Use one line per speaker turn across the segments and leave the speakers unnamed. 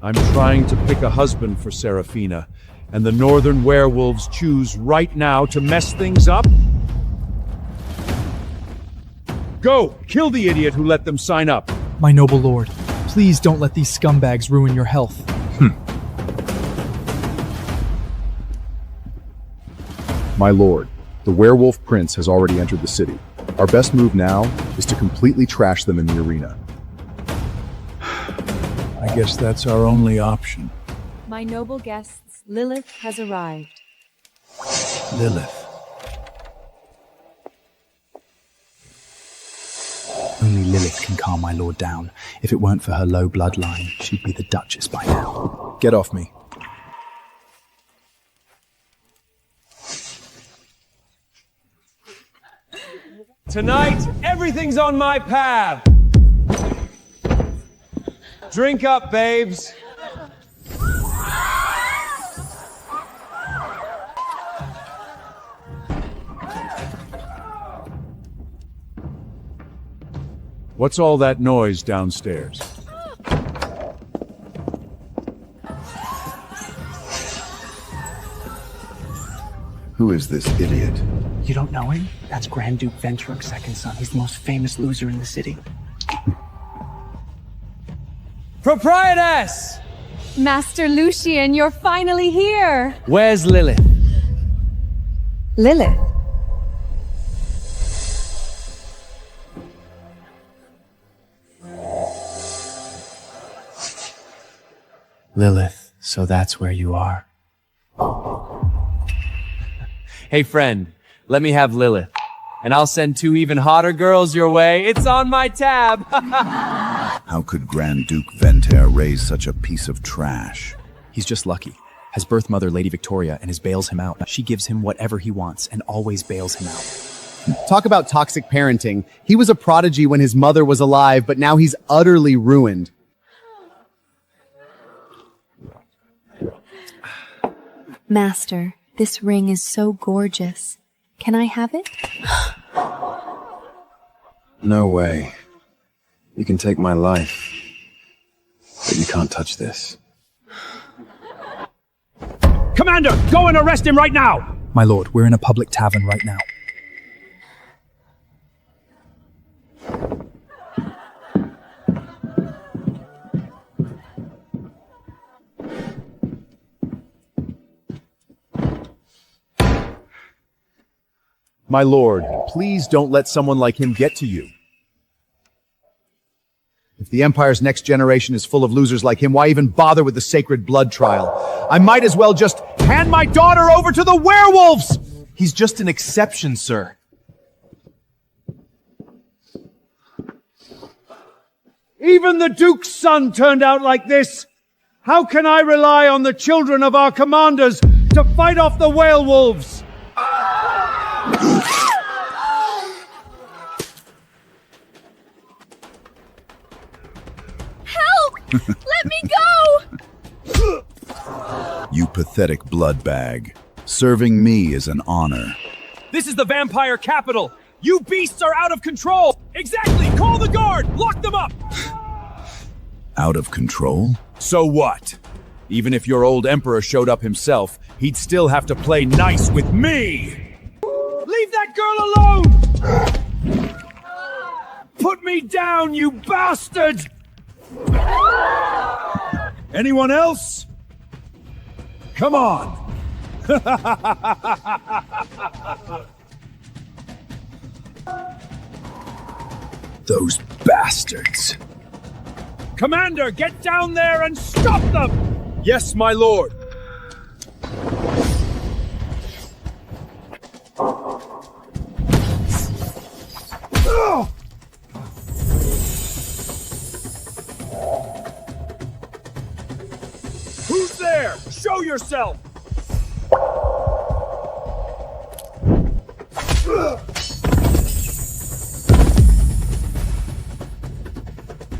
I'm trying to pick a husband for Serafina, and the northern werewolves choose right now to mess things up? Go! Kill the idiot who let them sign up!
My noble lord, please don't let these scumbags ruin your health.
My lord, the werewolf prince has already entered the city. Our best move now is to completely trash them in the arena.
I guess that's our only option.
My noble guests, Lilith has arrived.
Lilith.
Only Lilith can calm my lord down. If it weren't for her low bloodline, she'd be the Duchess by now.
Get off me.
Tonight, everything's on my path! Drink up, babes! What's all that noise downstairs?
Who is this idiot?
You don't know him? That's Grand Duke Ventruk's second son. He's the most famous loser in the city.
Proprietress!
Master Lucian, you're finally here!
Where's Lilith?
Lilith?
Lilith, so that's where you are.
Hey friend, let me have Lilith, and I'll send 2 even hotter girls your way. It's on my tab!
How could Grand Duke Venter raise such a piece of trash?
He's just lucky. Has birth mother Lady Victoria and his bails him out. She gives him whatever he wants and always bails him out.
Talk about toxic parenting. He was a prodigy when his mother was alive, but now he's utterly ruined.
Master, this ring is so gorgeous. Can I have it?
No way. You can take my life, but you can't touch this.
Commander, go and arrest him right now!
My lord, we're in a public tavern right now.
My lord, please don't let someone like him get to you. If the Empire's next generation is full of losers like him, why even bother with the sacred blood trial? I might as well just hand my daughter over to the werewolves!
He's just an exception, sir.
Even the Duke's son turned out like this! How can I rely on the children of our commanders to fight off the werewolves?
Let me go!
You pathetic blood bag. Serving me is an honor.
This is the vampire capital! You beasts are out of control! Exactly! Call the guard! Lock them up!
Out of control?
So what? Even if your old emperor showed up himself, he'd still have to play nice with me! Leave that girl alone! Put me down, you bastard! Anyone else? Come on!
Those bastards.
Commander, get down there and stop them! Yes, my lord. Who's there? Show yourself!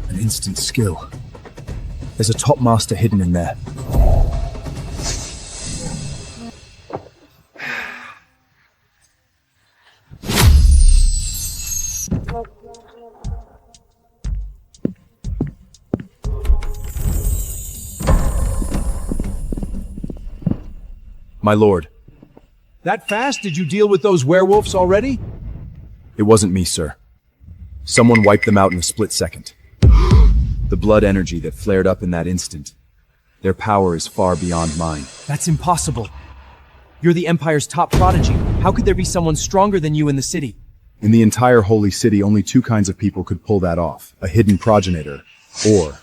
An instant skill. There's a top master hidden in there. My lord,
That fast? Did you deal with those werewolves already?
it wasn't me, sir. Someone wiped them out in a split second. The blood energy that flared up in that instant. Their power is far beyond mine.
That's impossible. You're the Empire's top prodigy. How could there be someone stronger than you in the city?
In the entire holy city, only two kinds of people could pull that off. A hidden progenitor, or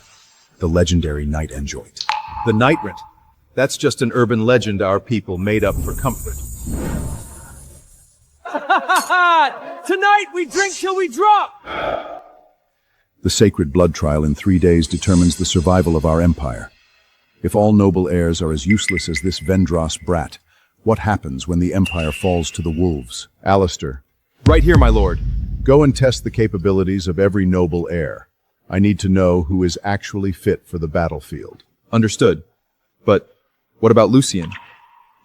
the legendary Night Enjoint.
The Night Rent. That's just an urban legend our people made up for comfort.
Tonight we drink till we drop!
The sacred blood trial in 3 days determines the survival of our empire. If all noble heirs are as useless as this Vendros brat, what happens when the empire falls to the wolves? Alistair,
Right here, my lord.
go and test the capabilities of every noble heir. I need to know who is actually fit for the battlefield.
Understood. But what about Lucian?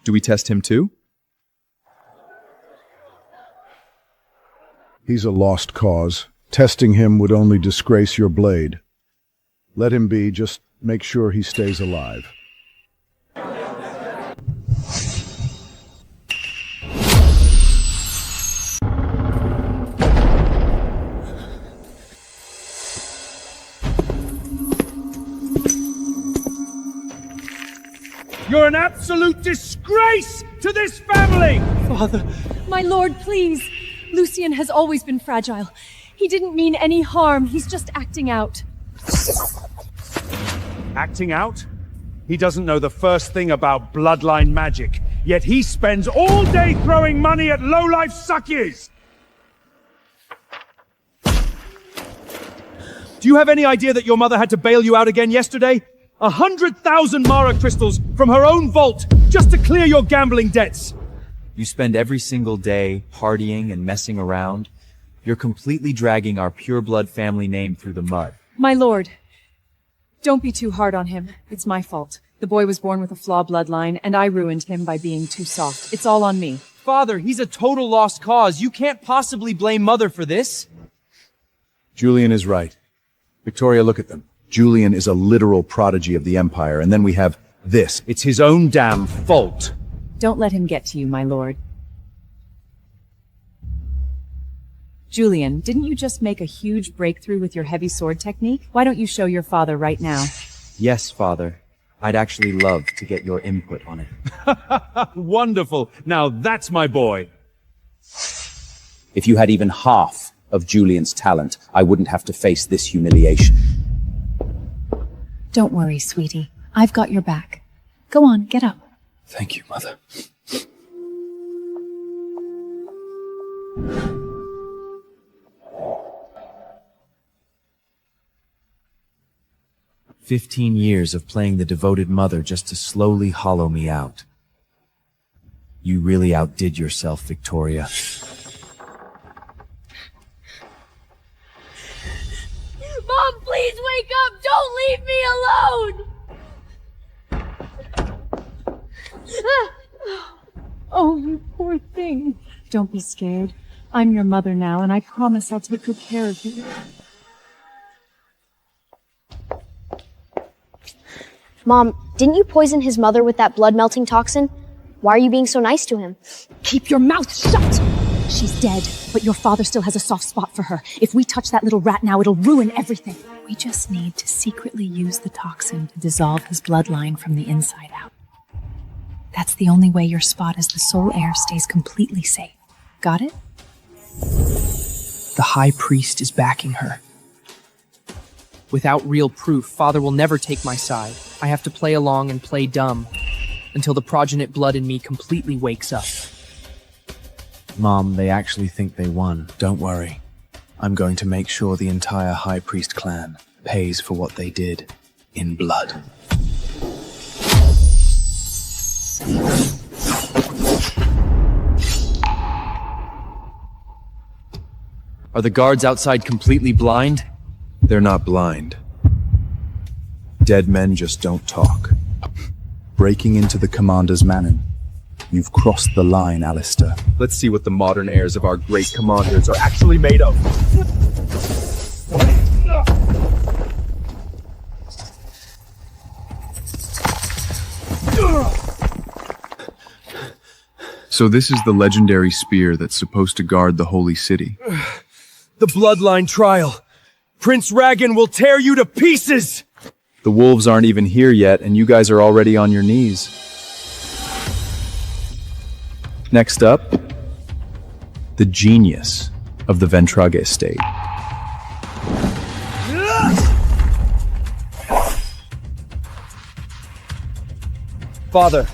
Do we test him too?
He's a lost cause. Testing him would only disgrace your blade. Let him be, just make sure he stays alive.
You're an absolute disgrace to this family!
Father. My lord, please. Lucian has always been fragile. He didn't mean any harm. He's just acting out.
Acting out? He doesn't know the first thing about bloodline magic, yet he spends all day throwing money at low-life suckies! Do you have any idea that your mother had to bail you out again yesterday? 100,000 Mara crystals from her own vault just to clear your gambling debts!
You spend every single day partying and messing around. You're completely dragging our pure-blood family name through the mud.
My lord, don't be too hard on him. It's my fault. The boy was born with a flawed bloodline, and I ruined him by being too soft. It's all on me.
Father, he's a total lost cause. You can't possibly blame Mother for this.
Julian is right. Victoria, look at them. Julian is a literal prodigy of the Empire, and then we have this.
It's his own damn fault.
Don't let him get to you, my lord. Julian, didn't you just make a huge breakthrough with your heavy sword technique? Why don't you show your father right now?
Yes, Father. I'd actually love to get your input on it.
Wonderful. Now that's my boy.
If you had even half of Julian's talent, I wouldn't have to face this humiliation.
Don't worry, sweetie. I've got your back. Go on, get up.
Thank you, Mother.
"15 years of playing the devoted mother just to slowly hollow me out. You really outdid yourself, Victoria."
Mom, please wake up! Don't leave me alone! Oh, you poor thing. Don't be scared. I'm your mother now, and I promise I'll take good care of you.
Mom, didn't you poison his mother with that blood-melting toxin? Why are you being so nice to him?
Keep your mouth shut! She's dead, but your father still has a soft spot for her. If we touch that little rat now, it'll ruin everything.
We just need to secretly use the toxin to dissolve his bloodline from the inside out. That's the only way your spot as the sole heir stays completely safe. Got it?
The High Priest is backing her. Without real proof, Father will never take my side. I have to play along and play dumb until the progenite blood in me completely wakes up.
Mom, they actually think they won. Don't worry. I'm going to make sure the entire High Priest clan pays for what they did in blood.
Are the guards outside completely blind?
They're not blind. Dead men just don't talk. Breaking into the commander's manor. You've crossed the line, Alistair.
Let's see what the modern heirs of our great commanders are actually made of. So this is the legendary spear that's supposed to guard the holy city.
The bloodline trial. Prince Ragan will tear you to pieces!
The wolves aren't even here yet, and you guys are already on your knees. Next up, the genius of the Ventraga estate.
Father,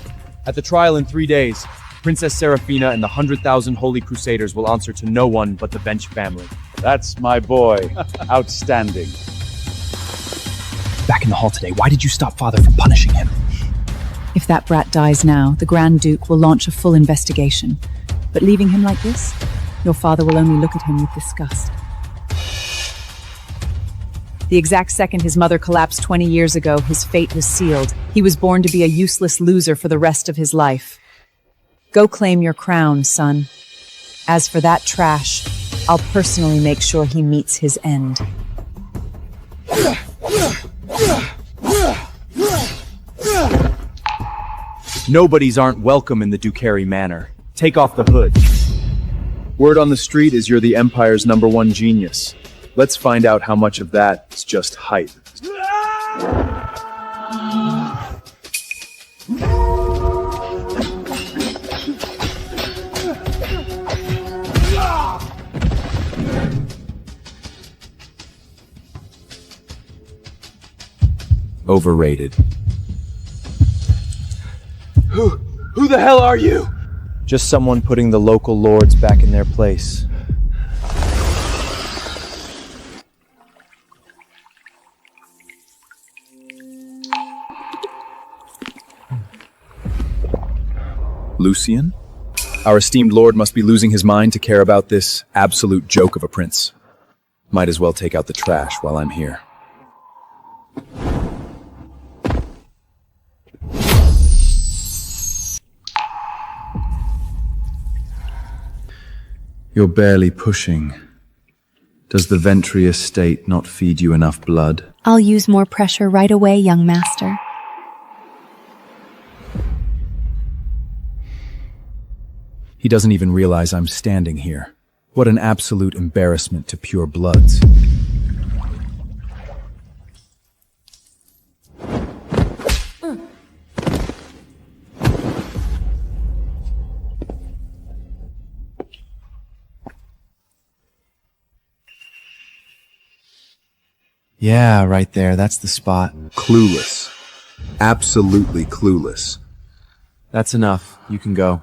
at the trial in 3 days, Princess Seraphina and the 100,000 Holy Crusaders will answer to no one but the Bench family.
That's my boy. Outstanding.
Back in the hall today, why did you stop Father from punishing him?
If that brat dies now, the Grand Duke will launch a full investigation. But leaving him like this, your father will only look at him with disgust. The exact second his mother collapsed 20 years ago, his fate was sealed. He was born to be a useless loser for the rest of his life. Go claim your crown, son. As for that trash, I'll personally make sure he meets his end.
Nobodies aren't welcome in the Ducari Manor. Take off the hood.
Word on the street is you're the Empire's #1 genius. Let's find out how much of that is just hype.
Overrated.
Who the hell are you?
Just someone putting the local lords back in their place.
Lucian? Our esteemed lord must be losing his mind to care about this absolute joke of a prince. Might as well take out the trash while I'm here. You're barely pushing. Does the Ventry estate not feed you enough blood?
I'll use more pressure right away, young master.
He doesn't even realize I'm standing here. What an absolute embarrassment to pure bloods.
Yeah, right there. That's the spot.
Clueless. Absolutely clueless.
That's enough. You can go.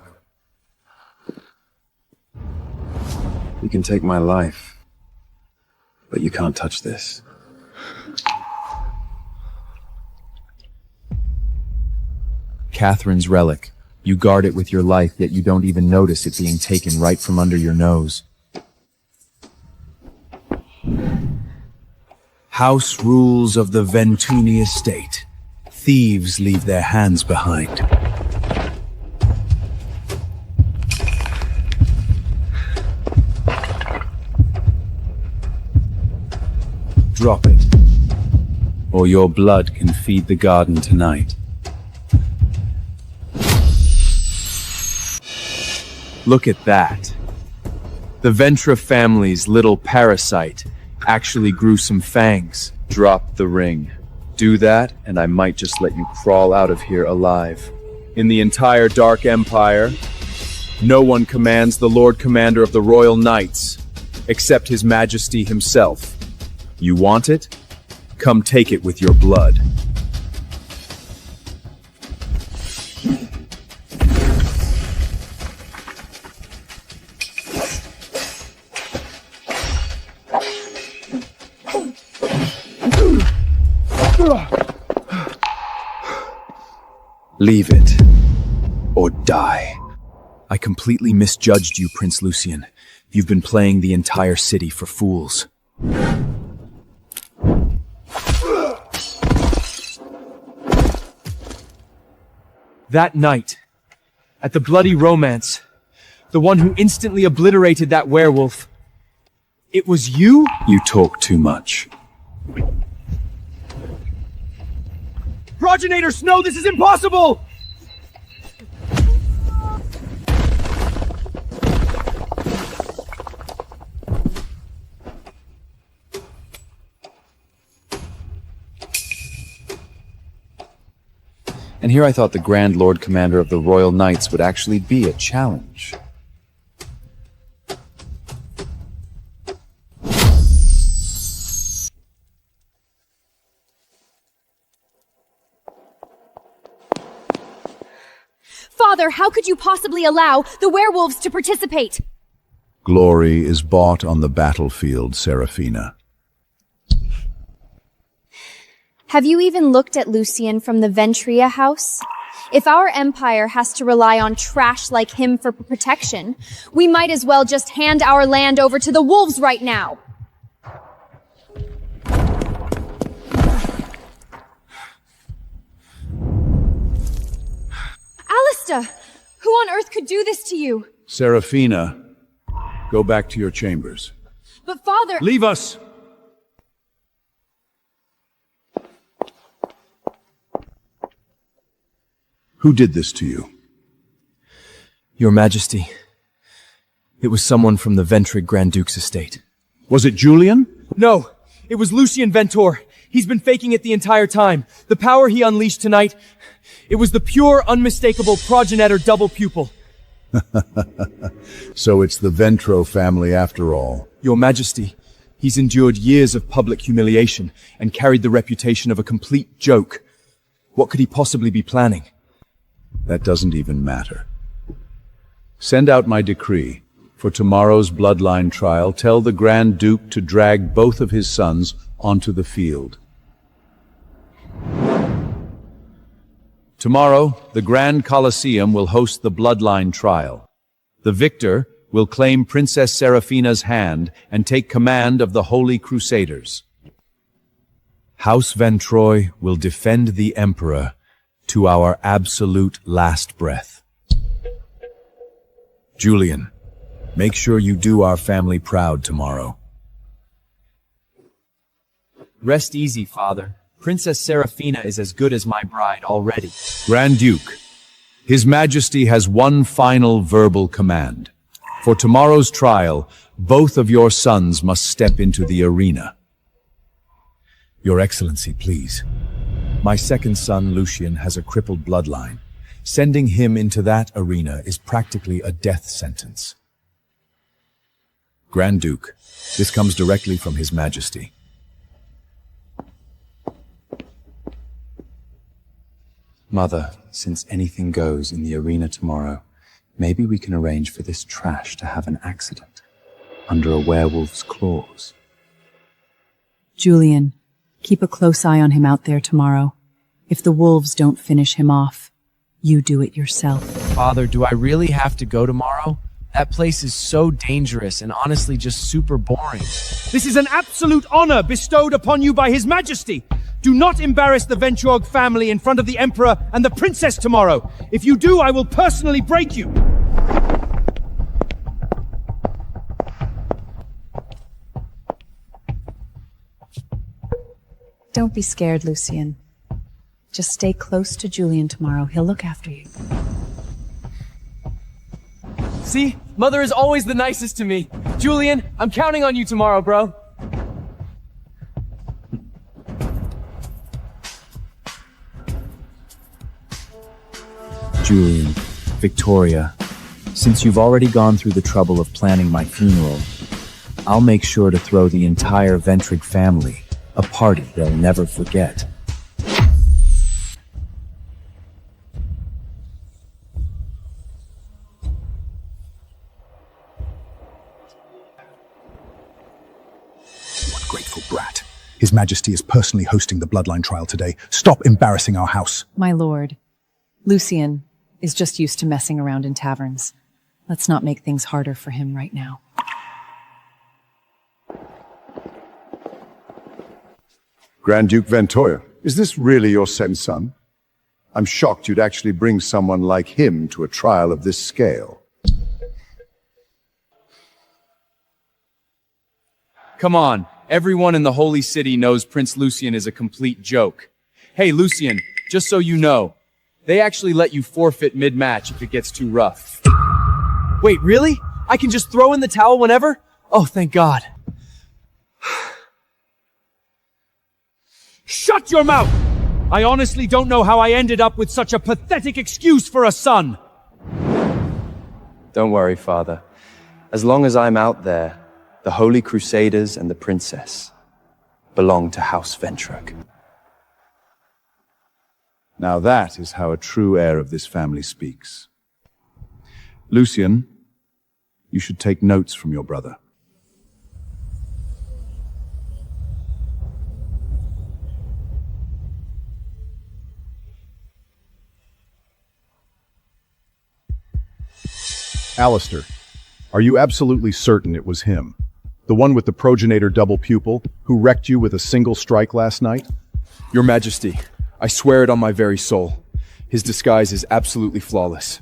You can take my life, but you can't touch this.
Catherine's relic. You guard it with your life, yet you don't even notice it being taken right from under your nose.
House rules of the Ventuni estate. Thieves leave their hands behind. Drop it, or your blood can feed the garden tonight.
Look at that. The Ventra family's little parasite actually grew some fangs. Drop the ring. Do that, and I might just let you crawl out of here alive. In the entire Dark Empire, no one commands the Lord Commander of the Royal Knights, except His Majesty himself. You want it? Come take it with your blood. Leave it, or die. I completely misjudged you, Prince Lucian. You've been playing the entire city for fools.
That night, at the bloody romance, the one who instantly obliterated that werewolf, it was you?
You talk too much.
Progenitor Snow, this is impossible!
And here I thought the Grand Lord Commander of the Royal Knights would actually be a challenge.
Father, how could you possibly allow the werewolves to participate?
Glory is bought on the battlefield, Seraphina.
Have you even looked at Lucien from the Ventria house? If our empire has to rely on trash like him for protection, we might as well just hand our land over to the wolves right now. Alistair, who on earth could do this to you?
Seraphina, go back to your chambers.
But father—
Leave us! Who did this to you?
Your Majesty. It was someone from the Ventrig Grand Duke's estate.
Was it Julian?
No, it was Lucien Ventor. He's been faking it the entire time. The power he unleashed tonight, it was the pure, unmistakable progenitor double pupil.
So it's the Ventro family after all.
Your Majesty, he's endured years of public humiliation and carried the reputation of a complete joke. What could he possibly be planning?
That doesn't even matter. Send out my decree. For tomorrow's bloodline trial, tell the Grand Duke to drag both of his sons onto the field. Tomorrow, the Grand Colosseum will host the bloodline trial. The victor will claim Princess Seraphina's hand and take command of the Holy Crusaders. House Ventroy will defend the Emperor to our absolute last breath. Julian, make sure you do our family proud tomorrow.
Rest easy, Father. Princess Seraphina is as good as my bride already.
Grand Duke, His Majesty has one final verbal command. For tomorrow's trial, both of your sons must step into the arena. Your Excellency, please. My second son, Lucien, has a crippled bloodline. Sending him into that arena is practically a death sentence. Grand Duke, this comes directly from His Majesty.
Mother, since anything goes in the arena tomorrow, maybe we can arrange for this trash to have an accident under a werewolf's claws.
Julian, keep a close eye on him out there tomorrow. If the wolves don't finish him off, you do it yourself.
Father, do I really have to go tomorrow? That place is so dangerous and honestly just super boring.
This is an absolute honor bestowed upon you by His Majesty. Do not embarrass the Ventrog family in front of the Emperor and the Princess tomorrow. If you do, I will personally break you.
Don't be scared, Lucien. Just stay close to Julian tomorrow. He'll look after you.
See? Mother is always the nicest to me. Julian, I'm counting on you tomorrow, bro.
Julian, Victoria, since you've already gone through the trouble of planning my funeral, I'll make sure to throw the entire Ventrig family a party they'll never forget.
What grateful brat. His Majesty is personally hosting the bloodline trial today. Stop embarrassing our house.
My lord, Lucien is just used to messing around in taverns. Let's not make things harder for him right now.
Grand Duke Ventoya, is this really your second son? I'm shocked you'd actually bring someone like him to a trial of this scale.
Come on, everyone in the Holy City knows Prince Lucien is a complete joke. Hey, Lucien, just so you know, they actually let you forfeit mid-match if it gets too rough.
Wait, really? I can just throw in the towel whenever? Oh, thank God.
Shut your mouth! I honestly don't know how I ended up with such a pathetic excuse for a son.
Don't worry, Father. As long as I'm out there, the Holy Crusaders and the Princess belong to House Ventrug.
Now that is how a true heir of this family speaks. Lucian, you should take notes from your brother. Alistair, are you absolutely certain it was him? The one with the progenitor double pupil, who wrecked you with a single strike last night?
Your Majesty, I swear it on my very soul. His disguise is absolutely flawless.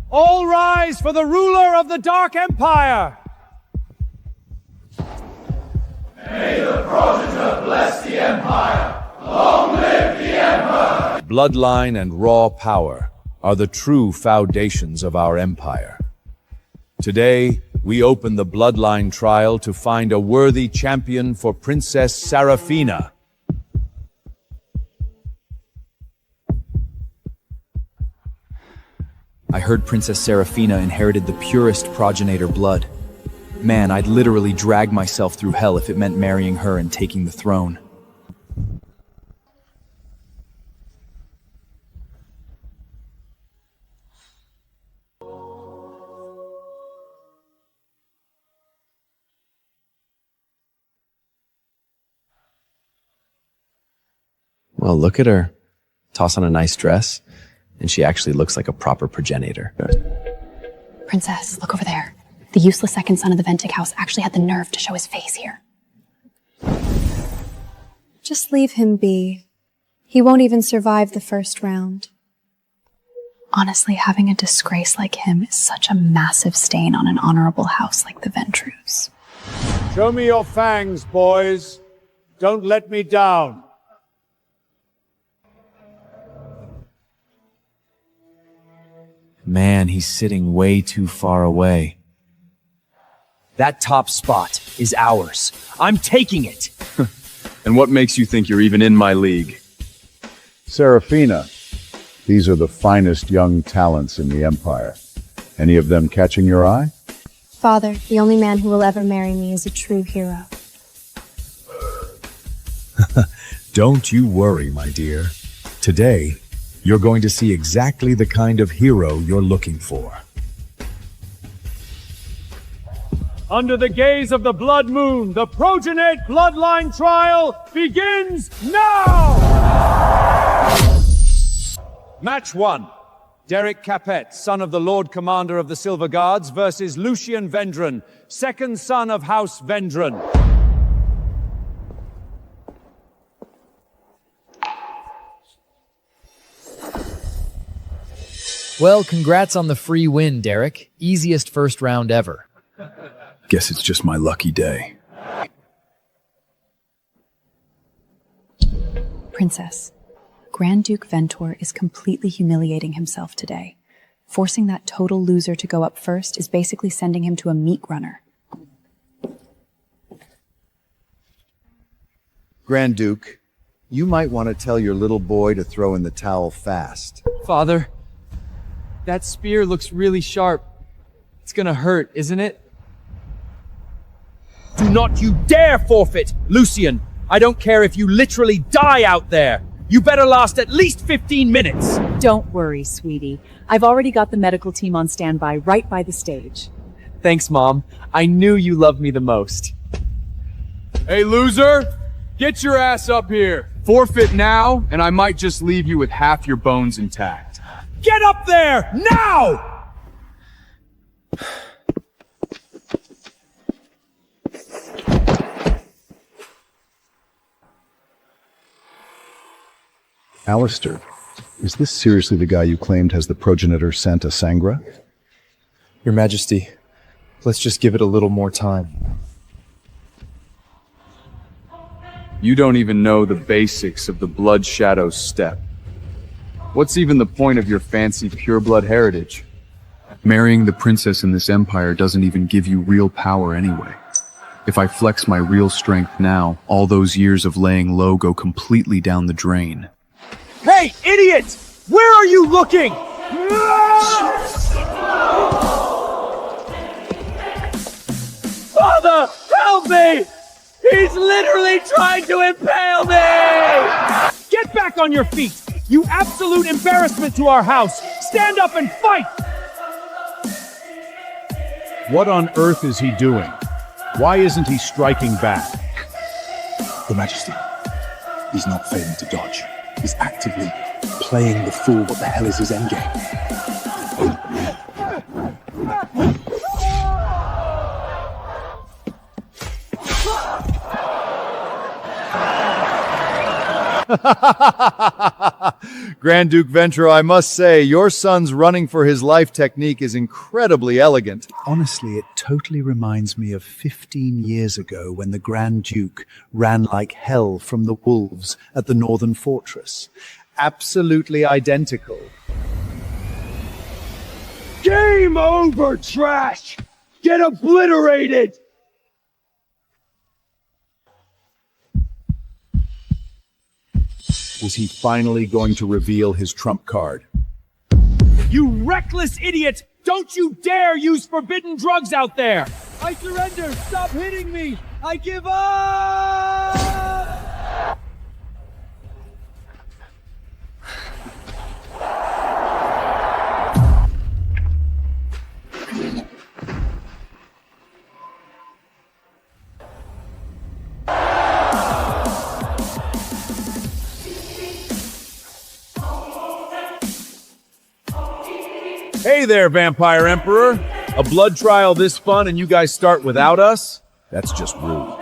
All rise for the ruler of the Dark Empire!
May the progenitor bless the Empire! Long live the Emperor!
Bloodline and raw power are the true foundations of our empire. Today, we open the bloodline trial to find a worthy champion for Princess Seraphina.
I heard Princess Seraphina inherited the purest progenitor blood. Man, I'd literally drag myself through hell if it meant marrying her and taking the throne.
Well, look at her. Toss on a nice dress, and she actually looks like a proper progenitor.
Princess, look over there. The useless second son of the Ventic house actually had the nerve to show his face here.
Just leave him be. He won't even survive the first round.
Honestly, having a disgrace like him is such a massive stain on an honorable house like the Ventrus.
Show me your fangs, boys. Don't let me down.
Man, he's sitting way too far away.
That top spot is ours. I'm taking it.
And what makes you think you're even in my league?
Seraphina, these are the finest young talents in the Empire. Any of them catching your eye?
Father, the only man who will ever marry me is a true hero.
Don't you worry, my dear. Today, you're going to see exactly the kind of hero you're looking for. Under the gaze of the blood moon, the progenate bloodline trial begins now! Match 1. Derek Capet, son of the Lord Commander of the Silver Guards, versus Lucian Vendron, second son of House Vendron.
Well, congrats on the free win, Derek. Easiest first round ever.
Guess it's just my lucky day.
Princess, Grand Duke Ventor is completely humiliating himself today. Forcing that total loser to go up first is basically sending him to a meat runner.
Grand Duke, you might want to tell your little boy to throw in the towel fast.
Father, that spear looks really sharp. It's gonna hurt, isn't it?
Do not you dare forfeit, Lucian! I don't care if you literally die out there! You better last at least 15 minutes!
Don't worry, sweetie. I've already got the medical team on standby right by the stage.
Thanks, Mom. I knew you loved me the most.
Hey, loser! Get your ass up here! Forfeit now, and I might just leave you with half your bones intact.
Get up there! Now!
Alistair, is this seriously the guy you claimed has the progenitor Santa Sangra?
Your Majesty, let's just give it a little more time.
You don't even know the basics of the Blood Shadow step. What's even the point of your fancy pureblood heritage? Marrying the princess in this empire doesn't even give you real power anyway. If I flex my real strength now, all those years of laying low go completely down the drain.
Hey, idiot! Where are you looking? Father, help me! He's literally trying to impale me! Get back on your feet! You absolute embarrassment to our house! Stand up and fight!
What on earth is he doing? Why isn't he striking back?
Your Majesty, he's not failing to dodge. He's actively playing the fool. What the hell is his endgame?
Grand Duke Ventro, I must say, your son's running for his life technique is incredibly elegant.
Honestly, it totally reminds me of 15 years ago when the Grand Duke ran like hell from the wolves at the Northern Fortress.
Absolutely identical.
Game over, trash! Get obliterated!
Was he finally going to reveal his trump card?
You reckless idiot! Don't you dare use forbidden drugs out there! I surrender! Stop hitting me! I give up!
Hey there, Vampire Emperor. A blood trial this fun and you guys start without us?
That's just rude.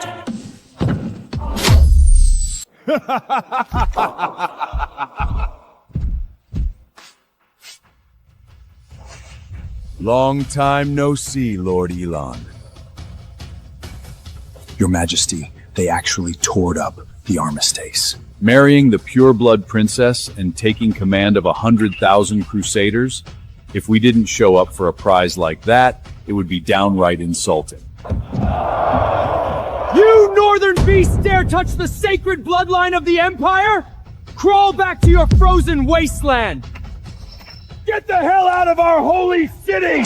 Long time no see, Lord Elon.
Your Majesty, they actually tore up the armistice.
Marrying the pure-blood princess and taking command of 100,000 crusaders? If we didn't show up for a prize like that, it would be downright insulting.
You northern beasts dare touch the sacred bloodline of the Empire? Crawl back to your frozen wasteland! Get the hell out of our holy city!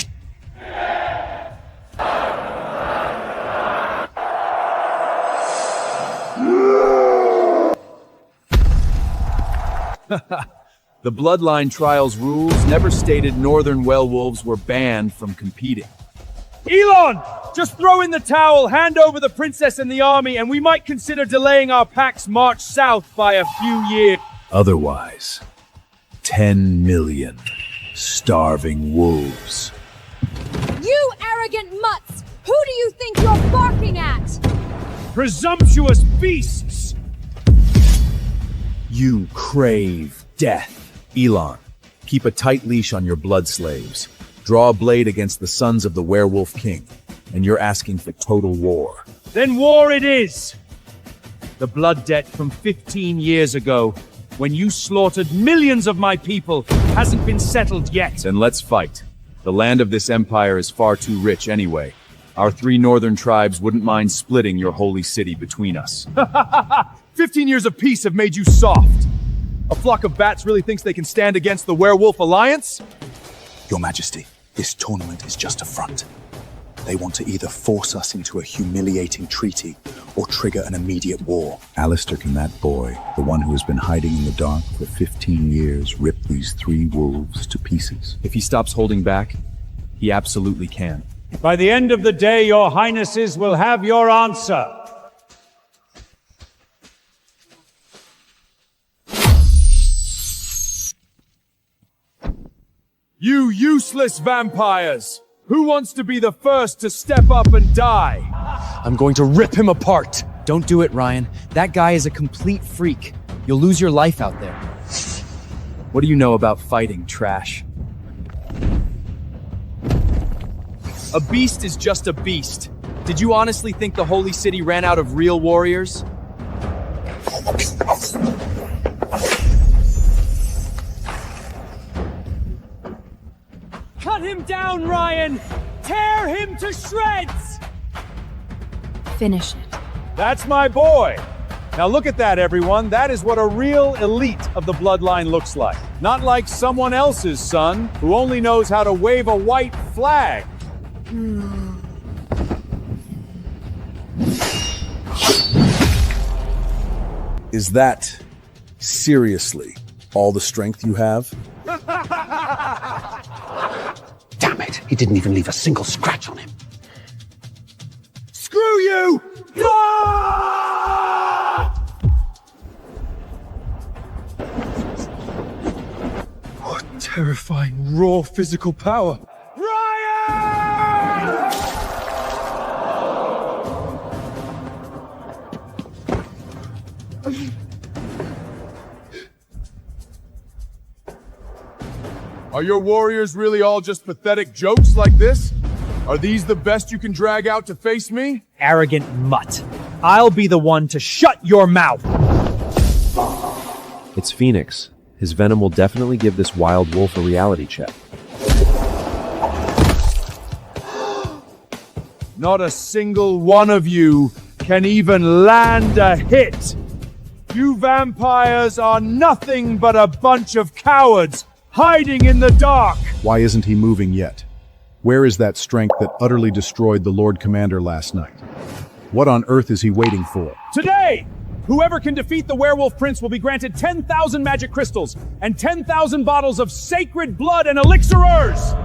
The Bloodline Trials rules never stated northern werewolves were banned from competing.
Elon! Just throw in the towel, hand over the princess and the army, and we might consider delaying our pack's march south by a few years.
Otherwise, 10 million starving wolves.
You arrogant mutts! Who do you think you're barking at?
Presumptuous beasts!
You crave death. Elon, keep a tight leash on your blood slaves. Draw a blade against the sons of the werewolf king, and you're asking for total war.
Then war it is! The blood debt from 15 years ago, when you slaughtered millions of my people, hasn't been settled yet.
Then let's fight. The land of this empire is far too rich anyway. Our 3 northern tribes wouldn't mind splitting your holy city between us.
15 years of peace have made you soft. A flock of bats really thinks they can stand against the werewolf alliance?
Your Majesty, this tournament is just a front. They want to either force us into a humiliating treaty or trigger an immediate war.
Alistair, can that boy, the one who has been hiding in the dark for 15 years, rip these 3 wolves to pieces?
If he stops holding back, he absolutely can.
By the end of the day, your highnesses will have your answer.
You useless vampires! Who wants to be the first to step up and die? I'm going to rip him apart!
Don't do it, Ryan. That guy is a complete freak. You'll lose your life out there.
What do you know about fighting, trash?
A beast is just a beast. Did you honestly think the Holy City ran out of real warriors? Cut him down, Ryan! Tear him to shreds!
Finish it.
That's my boy. Now look at that, everyone. That is what a real elite of the bloodline looks like. Not like someone else's son who only knows how to wave a white flag.
Is that seriously all the strength you have?
Damn it, he didn't even leave a single scratch on him.
Screw you!
What terrifying, raw physical power.
Are your warriors really all just pathetic jokes like this? Are these the best you can drag out to face me?
Arrogant mutt. I'll be the one to shut your mouth.
It's Phoenix. His venom will definitely give this wild wolf a reality check.
Not a single one of you can even land a hit. You vampires are nothing but a bunch of cowards hiding in the dark.
Why isn't he moving yet? Where is that strength that utterly destroyed the Lord Commander last night? What on earth is he waiting for?
Today, whoever can defeat the werewolf prince will be granted 10,000 magic crystals and 10,000 bottles of sacred blood and elixirers.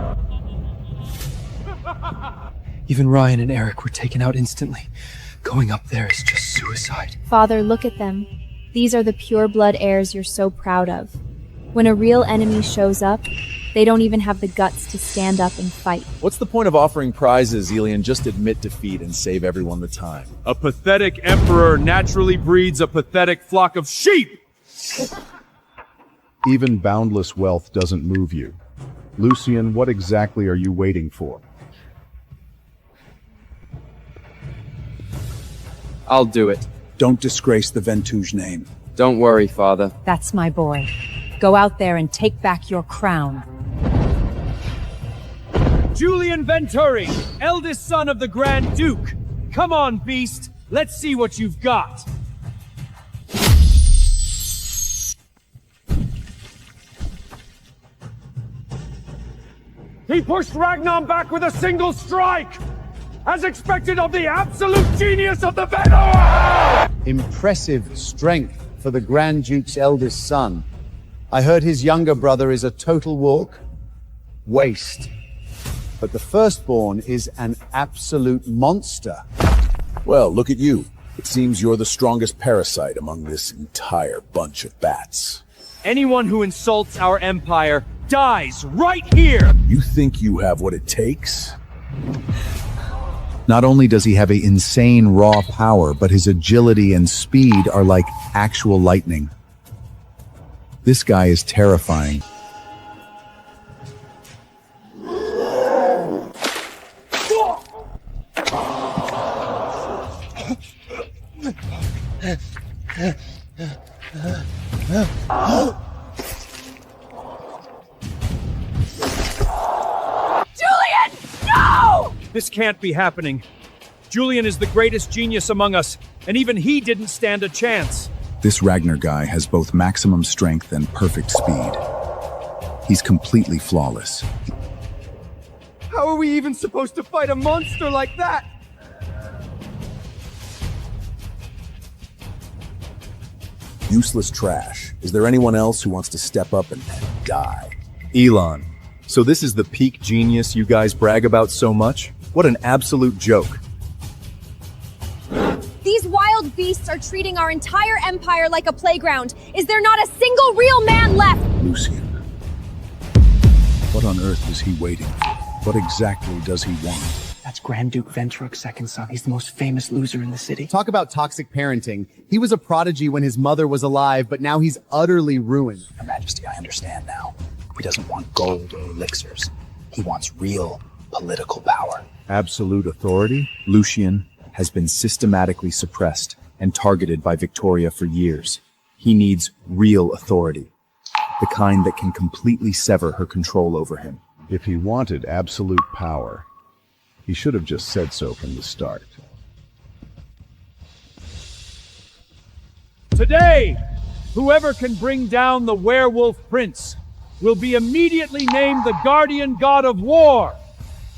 Even Ryan and Eric were taken out instantly. Going up there is just suicide.
Father, look at them. These are the pure blood heirs you're so proud of. When a real enemy shows up, they don't even have the guts to stand up and fight.
What's the point of offering prizes, Elian? Just admit defeat and save everyone the time.
A pathetic emperor naturally breeds a pathetic flock of sheep.
Even boundless wealth doesn't move you. Lucian, what exactly are you waiting for?
I'll do it.
Don't disgrace the Ventuge name.
Don't worry, Father.
That's my boy. Go out there and take back your crown.
Julian Venturi, eldest son of the Grand Duke. Come on, beast. Let's see what you've got. He pushed Ragnar back with a single strike! As expected of the absolute genius of the Venom!
Impressive strength for the Grand Duke's eldest son. I heard his younger brother is a total walk. Waste. But the firstborn is an absolute monster.
Well, look at you. It seems you're the strongest parasite among this entire bunch of bats.
Anyone who insults our empire dies right here!
You think you have what it takes? Not only does he have an insane raw power, but his agility and speed are like actual lightning. This guy is terrifying.
Julian, no! This can't be happening. Julian is the greatest genius among us, and even he didn't stand a chance.
This Ragnar guy has both maximum strength and perfect speed. He's completely flawless.
How are we even supposed to fight a monster like that?
Useless trash. Is there anyone else who wants to step up and die?
Elon, so this is the peak genius you guys brag about so much? What an absolute joke.
These wild beasts are treating our entire empire like a playground. Is there not a single real man left?
Lucian. What on earth is he waiting for? What exactly does he want?
That's Grand Duke Ventruk's second son. He's the most famous loser in the city.
Talk about toxic parenting. He was a prodigy when his mother was alive, but now he's utterly ruined.
Your Majesty, I understand now. He doesn't want gold or elixirs. He wants real political power.
Absolute authority?
Lucian has been systematically suppressed and targeted by Victoria for years. He needs real authority, the kind that can completely sever her control over him.
If he wanted absolute power, he should have just said so from the start.
Today, whoever can bring down the werewolf prince will be immediately named the guardian god of war.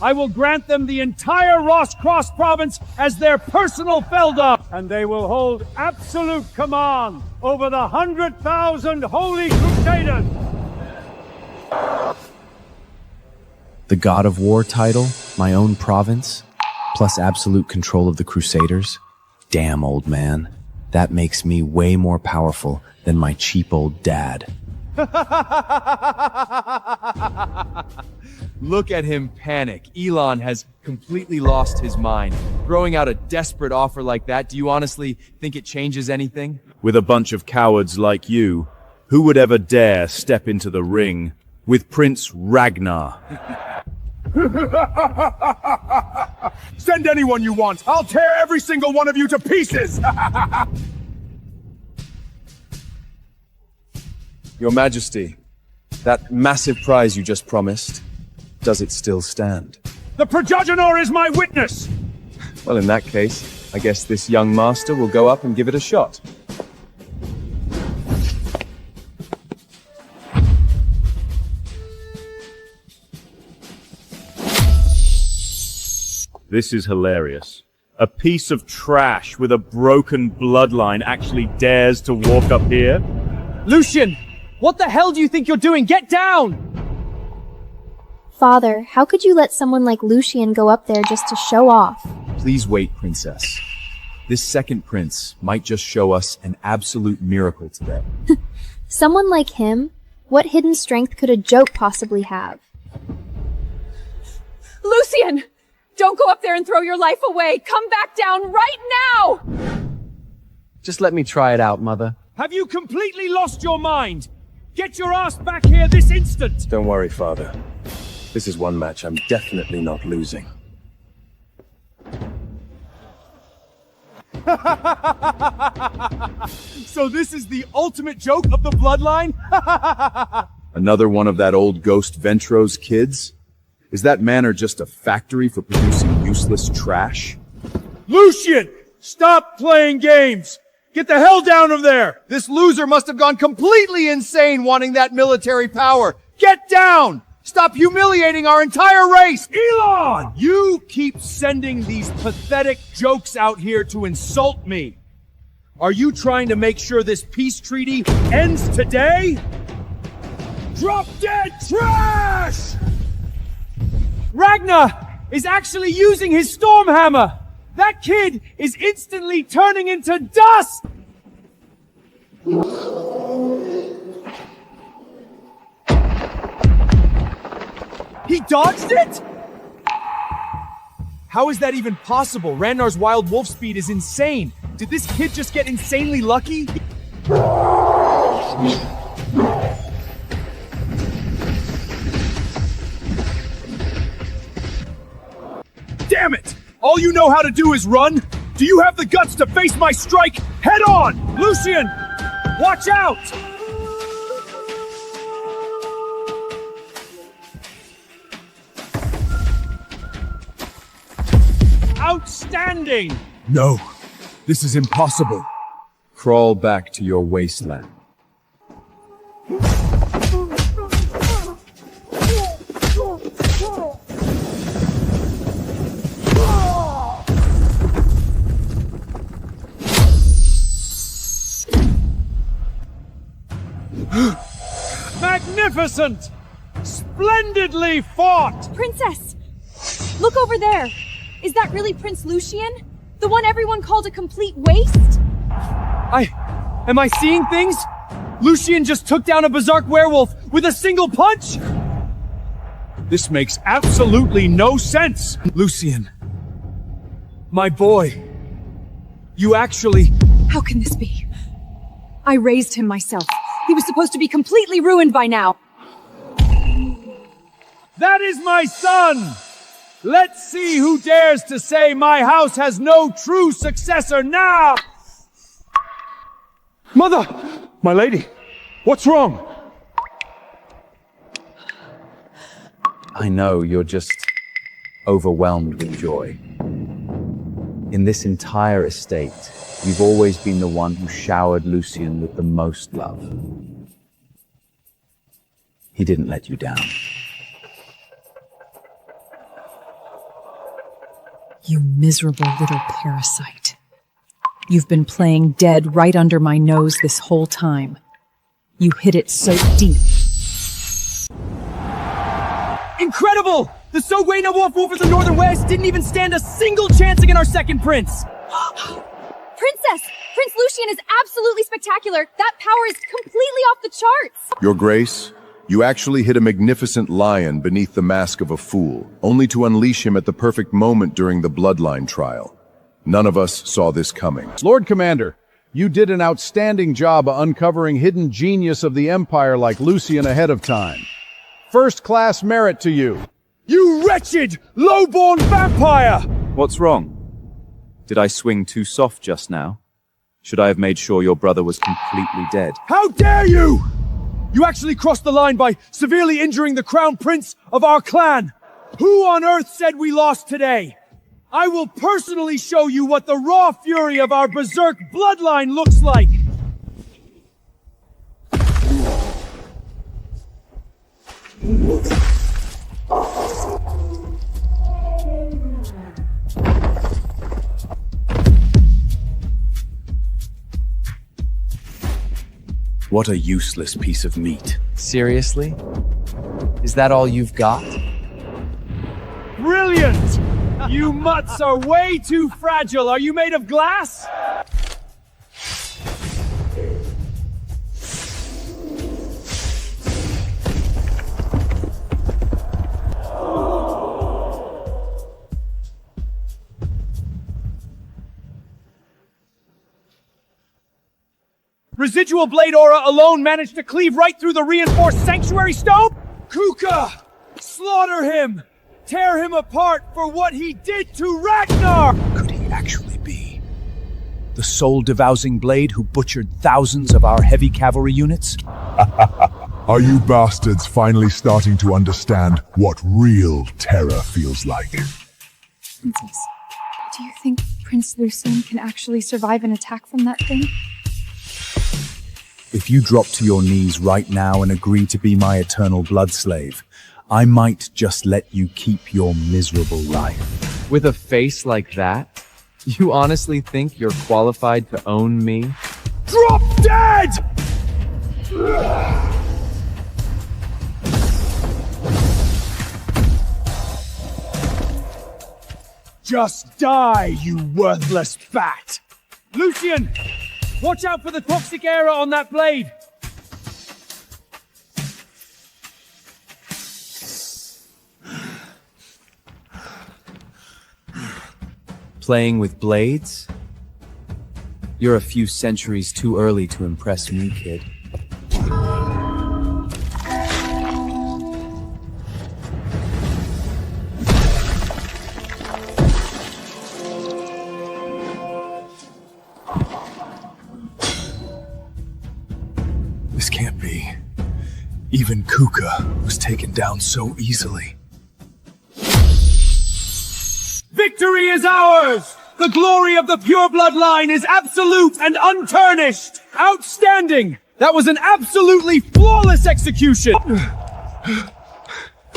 I will grant them the entire Ross Cross province as their personal Felda, and they will hold absolute command over the 100,000 holy crusaders.
The God of War title, my own province, plus absolute control of the Crusaders? Damn, old man. That makes me way more powerful than my cheap old dad.
Look at him panic. Elon has completely lost his mind. Throwing out a desperate offer like that, do you honestly think it changes anything?
With a bunch of cowards like you, who would ever dare step into the ring with Prince Ragnar? Send anyone you want. I'll tear every single one of you to pieces.
Your Majesty, that massive prize you just promised, does it still stand?
The progenitor is my witness!
Well, in that case, I guess this young master will go up and give it a shot.
This is hilarious. A piece of trash with a broken bloodline actually dares to walk up here?
Lucian! What the hell do you think you're doing? Get down!
Father, how could you let someone like Lucian go up there just to show off?
Please wait, Princess. This second prince might just show us an absolute miracle today.
Someone like him? What hidden strength could a joke possibly have?
Lucian! Don't go up there and throw your life away! Come back down right now!
Just let me try it out, Mother.
Have you completely lost your mind? Get your ass back here this instant!
Don't worry, Father. This is one match I'm definitely not losing.
So this is the ultimate joke of the bloodline?
Another one of that old ghost Ventro's kids? Is that manor just a factory for producing useless trash?
Lucian! Stop playing games! Get the hell down from there!
This loser must have gone completely insane wanting that military power. Get down! Stop humiliating our entire race!
Elon! You keep sending these pathetic jokes out here to insult me. Are you trying to make sure this peace treaty ends today? Drop dead trash! Ragnar is actually using his storm hammer! That kid is instantly turning into dust!
He dodged it? How is that even possible? Ragnar's wild wolf speed is insane. Did this kid just get insanely lucky?
Damn it! All you know how to do is run? Do you have the guts to face my strike head on?
Lucian! Watch out! Outstanding!
No, this is impossible.
Crawl back to your wasteland.
Magnificent! Splendidly fought!
Princess! Look over there! Is that really Prince Lucian? The one everyone called a complete waste?
Am I seeing things? Lucian just took down a berserk werewolf with a single punch?
This makes absolutely no sense!
Lucian. My boy. You actually...
How can this be? I raised him myself. He was supposed to be completely ruined by now.
That is my son! Let's see who dares to say my house has no true successor now!
Mother! My lady! What's wrong?
I know you're just overwhelmed with joy.
In this entire estate, you've always been the one who showered Lucien with the most love. He didn't let you down.
You miserable little parasite. You've been playing dead right under my nose this whole time. You hid it so deep.
Incredible! The Sogwayna Wolf of the Northern West didn't even stand a single chance against our second prince!
Princess! Prince Lucien is absolutely spectacular. That power is completely off the charts.
Your Grace, you actually hid a magnificent lion beneath the mask of a fool, only to unleash him at the perfect moment during the bloodline trial. None of us saw this coming.
Lord Commander, you did an outstanding job uncovering hidden genius of the Empire like Lucien ahead of time. First-class merit to you.
You wretched, low-born vampire!
What's wrong? Did I swing too soft just now? Should I have made sure your brother was completely dead?
How dare you! You actually crossed the line by severely injuring the crown prince of our clan. Who on earth said we lost today? I will personally show you what the raw fury of our berserk bloodline looks like.
What a useless piece of meat.
Seriously? Is that all you've got?
Brilliant! You mutts are way too fragile. Are you made of glass? Residual blade aura alone managed to cleave right through the reinforced sanctuary stone? Kuka! Slaughter him! Tear him apart for what he did to Ragnar!
Could he actually be the soul-devousing blade who butchered thousands of our heavy cavalry units?
Are you bastards finally starting to understand what real terror feels like?
Princess, do you think Prince Lucien can actually survive an attack from that thing?
If you drop to your knees right now and agree to be my eternal blood slave, I might just let you keep your miserable life.
With a face like that, you honestly think you're qualified to own me?
Drop dead! Just die, you worthless bat! Lucien! Watch out for the toxic aura on that blade!
Playing with blades? You're a few centuries too early to impress me, kid.
This can't be. Even Kuka was taken down so easily.
Victory is ours! The glory of the pure bloodline is absolute and untarnished! Outstanding! That was an absolutely flawless execution!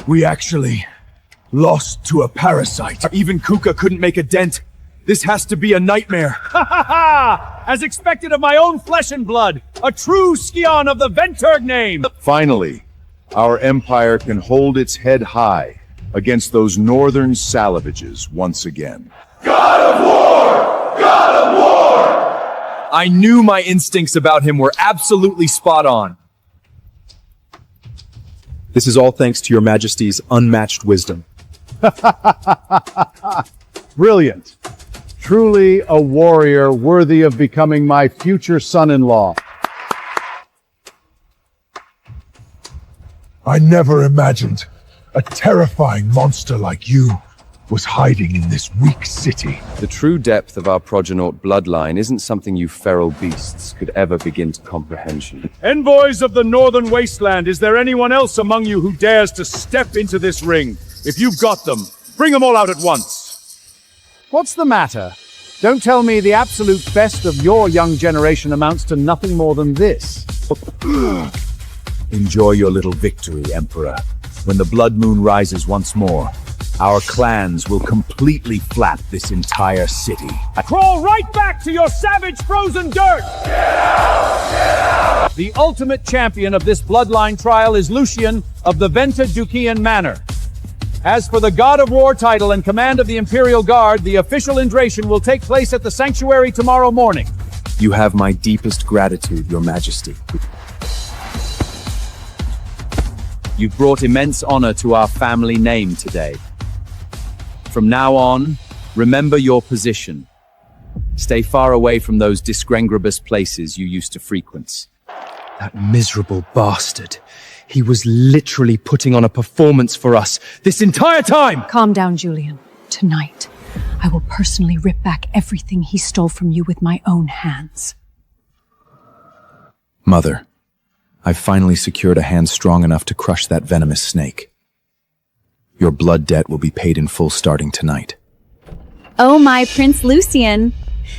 We actually lost to a parasite. Even Kuka couldn't make a dent. This has to be a nightmare.
Ha ha ha! As expected of my own flesh and blood, a true scion of the Venturg name!
Finally, our empire can hold its head high against those northern salvages once again.
God of War! God of War!
I knew my instincts about him were absolutely spot on.
This is all thanks to your majesty's unmatched wisdom.
Brilliant. Truly a warrior worthy of becoming my future son-in-law.
I never imagined a terrifying monster like you was hiding in this weak city.
The true depth of our progenitor bloodline isn't something you feral beasts could ever begin to comprehend.
Envoys of the Northern Wasteland, is there anyone else among you who dares to step into this ring? If you've got them, bring them all out at once.
What's the matter? Don't tell me the absolute best of your young generation amounts to nothing more than this.
Enjoy your little victory, Emperor. When the blood moon rises once more, our clans will completely flap this entire city.
Crawl right back to your savage frozen dirt! Get out! Get out! The ultimate champion of this bloodline trial is Lucian of the Venta Dukian Manor. As for the God of War title and command of the Imperial Guard, the official indration will take place at the sanctuary tomorrow morning.
You have my deepest gratitude, Your Majesty. You've brought immense honor to our family name today. From now on, remember your position. Stay far away from those disgrengrabus places you used to frequent.
That miserable bastard. He was literally putting on a performance for us this entire time!
Calm down, Julian. Tonight, I will personally rip back everything he stole from you with my own hands.
Mother, I've finally secured a hand strong enough to crush that venomous snake. Your blood debt will be paid in full starting tonight.
Oh my Prince Lucian!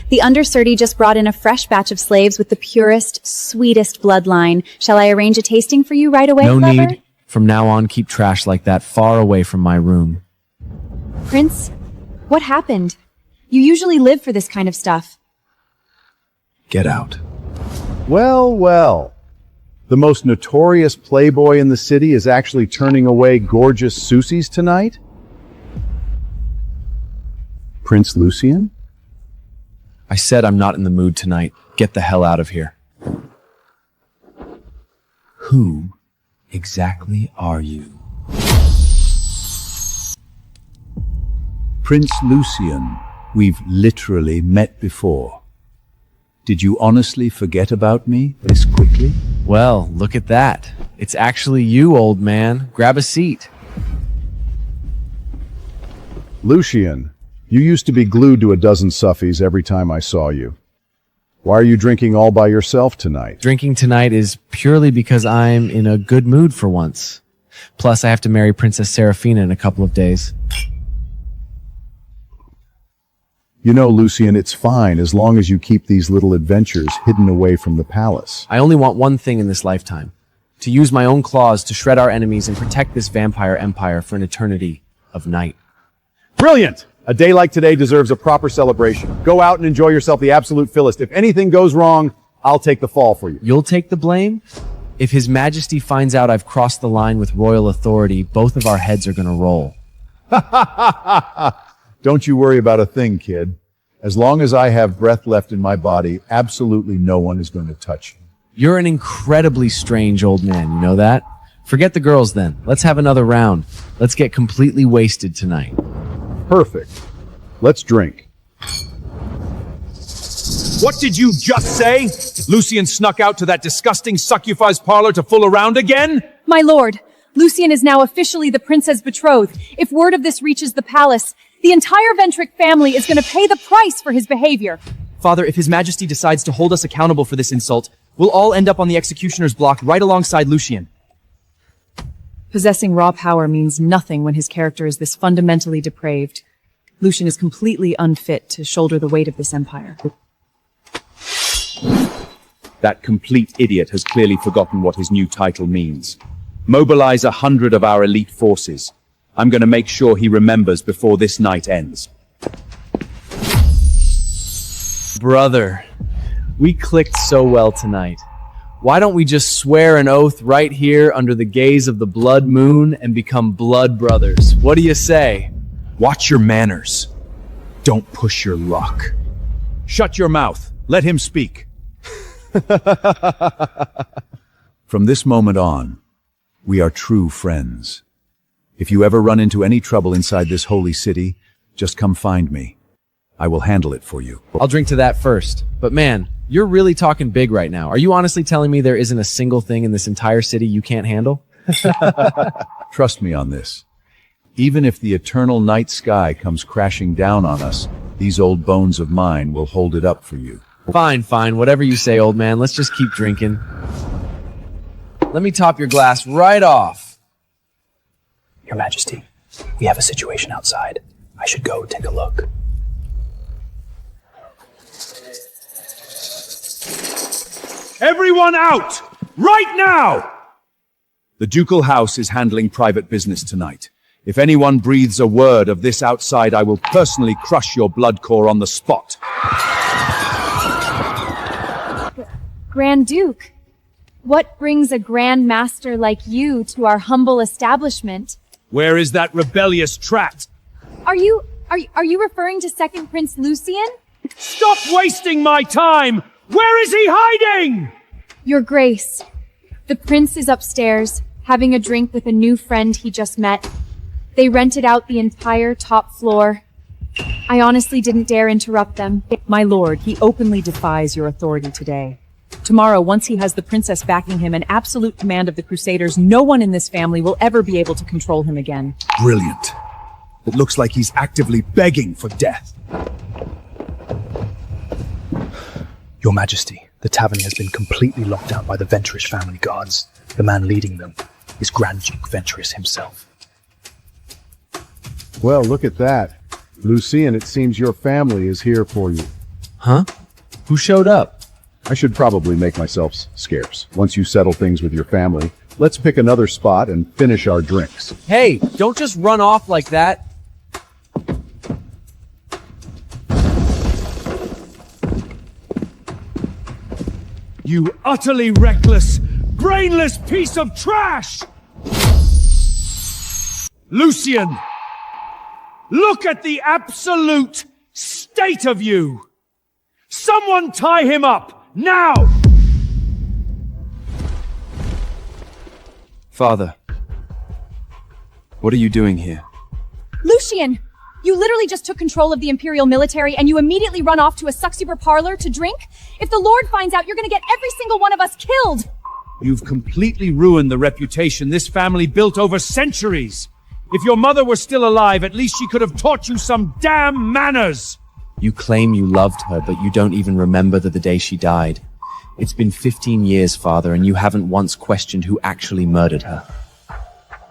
The undersurdy just brought in a fresh batch of slaves with the purest, sweetest bloodline. Shall I arrange a tasting for you right away,
No
lover?
need. From now on, keep trash like that far away from my room.
Prince, what happened? You usually live for this kind of stuff.
Get out.
Well, well. The most notorious playboy in the city is actually turning away gorgeous Susies tonight? Prince Lucian?
I said I'm not in the mood tonight. Get the hell out of here. Who exactly are you?
Prince Lucian, we've literally met before. Did you honestly forget about me this quickly?
Well, look at that. It's actually you, old man. Grab a seat.
Lucian, you used to be glued to a dozen suffies every time I saw you. Why are you drinking all by yourself tonight?
Drinking tonight is purely because I'm in a good mood for once. Plus, I have to marry Princess Seraphina in a couple of days.
You know, Lucian, it's fine as long as you keep these little adventures hidden away from the palace.
I only want one thing in this lifetime. To use my own claws to shred our enemies and protect this vampire empire for an eternity of night.
Brilliant! A day like today deserves a proper celebration. Go out and enjoy yourself the absolute fullest. If anything goes wrong, I'll take the fall for you.
You'll take the blame? If His Majesty finds out I've crossed the line with royal authority, both of our heads are gonna roll.
Don't you worry about a thing, kid. As long as I have breath left in my body, absolutely no one is going to touch you.
You're an incredibly strange old man, you know that? Forget the girls then. Let's have another round. Let's get completely wasted tonight.
Perfect. Let's drink.
What did you just say? Lucian snuck out to that disgusting succubus parlor to fool around again?
My lord, Lucian is now officially the princess betrothed. If word of this reaches the palace, the entire Ventric family is going to pay the price for his behavior.
Father, if His Majesty decides to hold us accountable for this insult, we'll all end up on the executioner's block right alongside Lucian.
Possessing raw power means nothing when his character is this fundamentally depraved. Lucian is completely unfit to shoulder the weight of this empire.
That complete idiot has clearly forgotten what his new title means. Mobilize 100 of our elite forces. I'm going to make sure he remembers before this night ends.
Brother, we clicked so well tonight. Why don't we just swear an oath right here under the gaze of the blood moon and become blood brothers? What do you say?
Watch your manners. Don't push your luck. Shut your mouth. Let him speak.
From this moment on, we are true friends. If you ever run into any trouble inside this holy city, just come find me. I will handle it for you.
I'll drink to that first. But man, you're really talking big right now. Are you honestly telling me there isn't a single thing in this entire city you can't handle?
Trust me on this. Even if the eternal night sky comes crashing down on us, these old bones of mine will hold it up for you.
Fine, fine. Whatever you say, old man. Let's just keep drinking. Let me top your glass right off.
Your Majesty, we have a situation outside. I should go take a look.
everyone out! Right now!
The ducal house is handling private business tonight. If anyone breathes a word of this outside, I will personally crush your blood core on the spot.
Grand Duke, what brings a Grand Master like you to our humble establishment?
Where is that rebellious trat?
Are you referring to Second Prince Lucien?
Stop wasting my time! Where is he hiding?
Your Grace, the prince is upstairs, having a drink with a new friend he just met. They rented out the entire top floor. I honestly didn't dare interrupt them.
My lord, he openly defies your authority today. Tomorrow, once he has the princess backing him and absolute command of the Crusaders, no one in this family will ever be able to control him again.
Brilliant. It looks like he's actively begging for death.
Your Majesty, the tavern has been completely locked down by the Ventress family guards. The man leading them is Grand Duke Ventress himself.
Well, look at that. Lucien, it seems your family is here for you.
Huh? Who showed up?
I should probably make myself scarce. Once you settle things with your family, let's pick another spot and finish our drinks.
Hey, don't just run off like that.
You utterly reckless, brainless piece of trash! Lucien! Look at the absolute state of you! Someone tie him up, now!
Father, what are you doing here?
Lucien! You literally just took control of the Imperial military and you immediately run off to a suck-super parlor to drink? If the Lord finds out, you're gonna get every single one of us killed!
You've completely ruined the reputation this family built over centuries. If your mother were still alive, at least she could have taught you some damn manners!
You claim you loved her, but you don't even remember the day she died. It's been 15 years, Father, and you haven't once questioned who actually murdered her.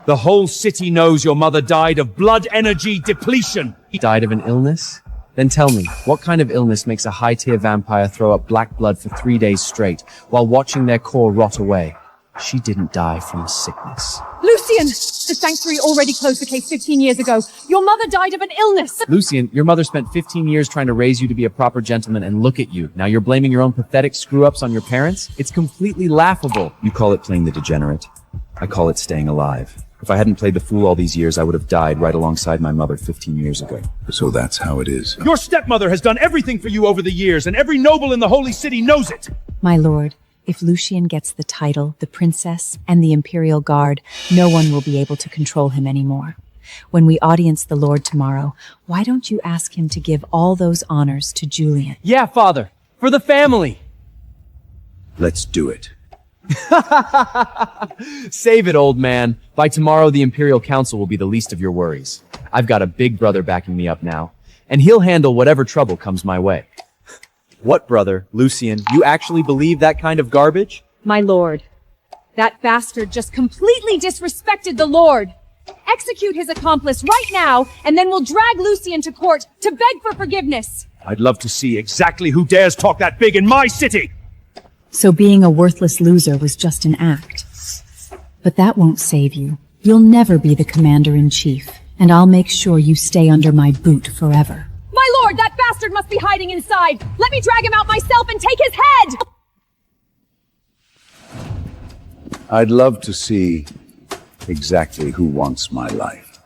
The whole city knows your mother died of blood energy depletion.
Died of an illness? Then tell me, what kind of illness makes a high-tier vampire throw up black blood for 3 days straight while watching their core rot away? She didn't die from sickness.
Lucien! The Sanctuary already closed the case 15 years ago. Your mother died of an illness!
Lucien, your mother spent 15 years trying to raise you to be a proper gentleman, and look at you. Now you're blaming your own pathetic screw-ups on your parents? It's completely laughable.
You call it playing the degenerate. I call it staying alive. If I hadn't played the fool all these years, I would have died right alongside my mother 15 years ago.
So that's how it is.
Your stepmother has done everything for you over the years, and every noble in the Holy City knows it!
My lord, if Lucien gets the title, the princess, and the Imperial Guard, no one will be able to control him anymore. When we audience the Lord tomorrow, why don't you ask him to give all those honors to Julian?
Yeah, Father. For the family.
Let's do it.
Save it, old man. By tomorrow, the Imperial Council will be the least of your worries. I've got a big brother backing me up now, and he'll handle whatever trouble comes my way. What brother? Lucien, you actually believe that kind of garbage?
My lord, that bastard just completely disrespected the Lord. Execute his accomplice right now, and then we'll drag Lucien to court to beg for forgiveness.
I'd love to see exactly who dares talk that big in my city!
So being a worthless loser was just an act. But that won't save you. You'll never be the commander-in-chief, and I'll make sure you stay under my boot forever.
My lord, that bastard must be hiding inside! Let me drag him out myself and take his head!
I'd love to see exactly who wants my life.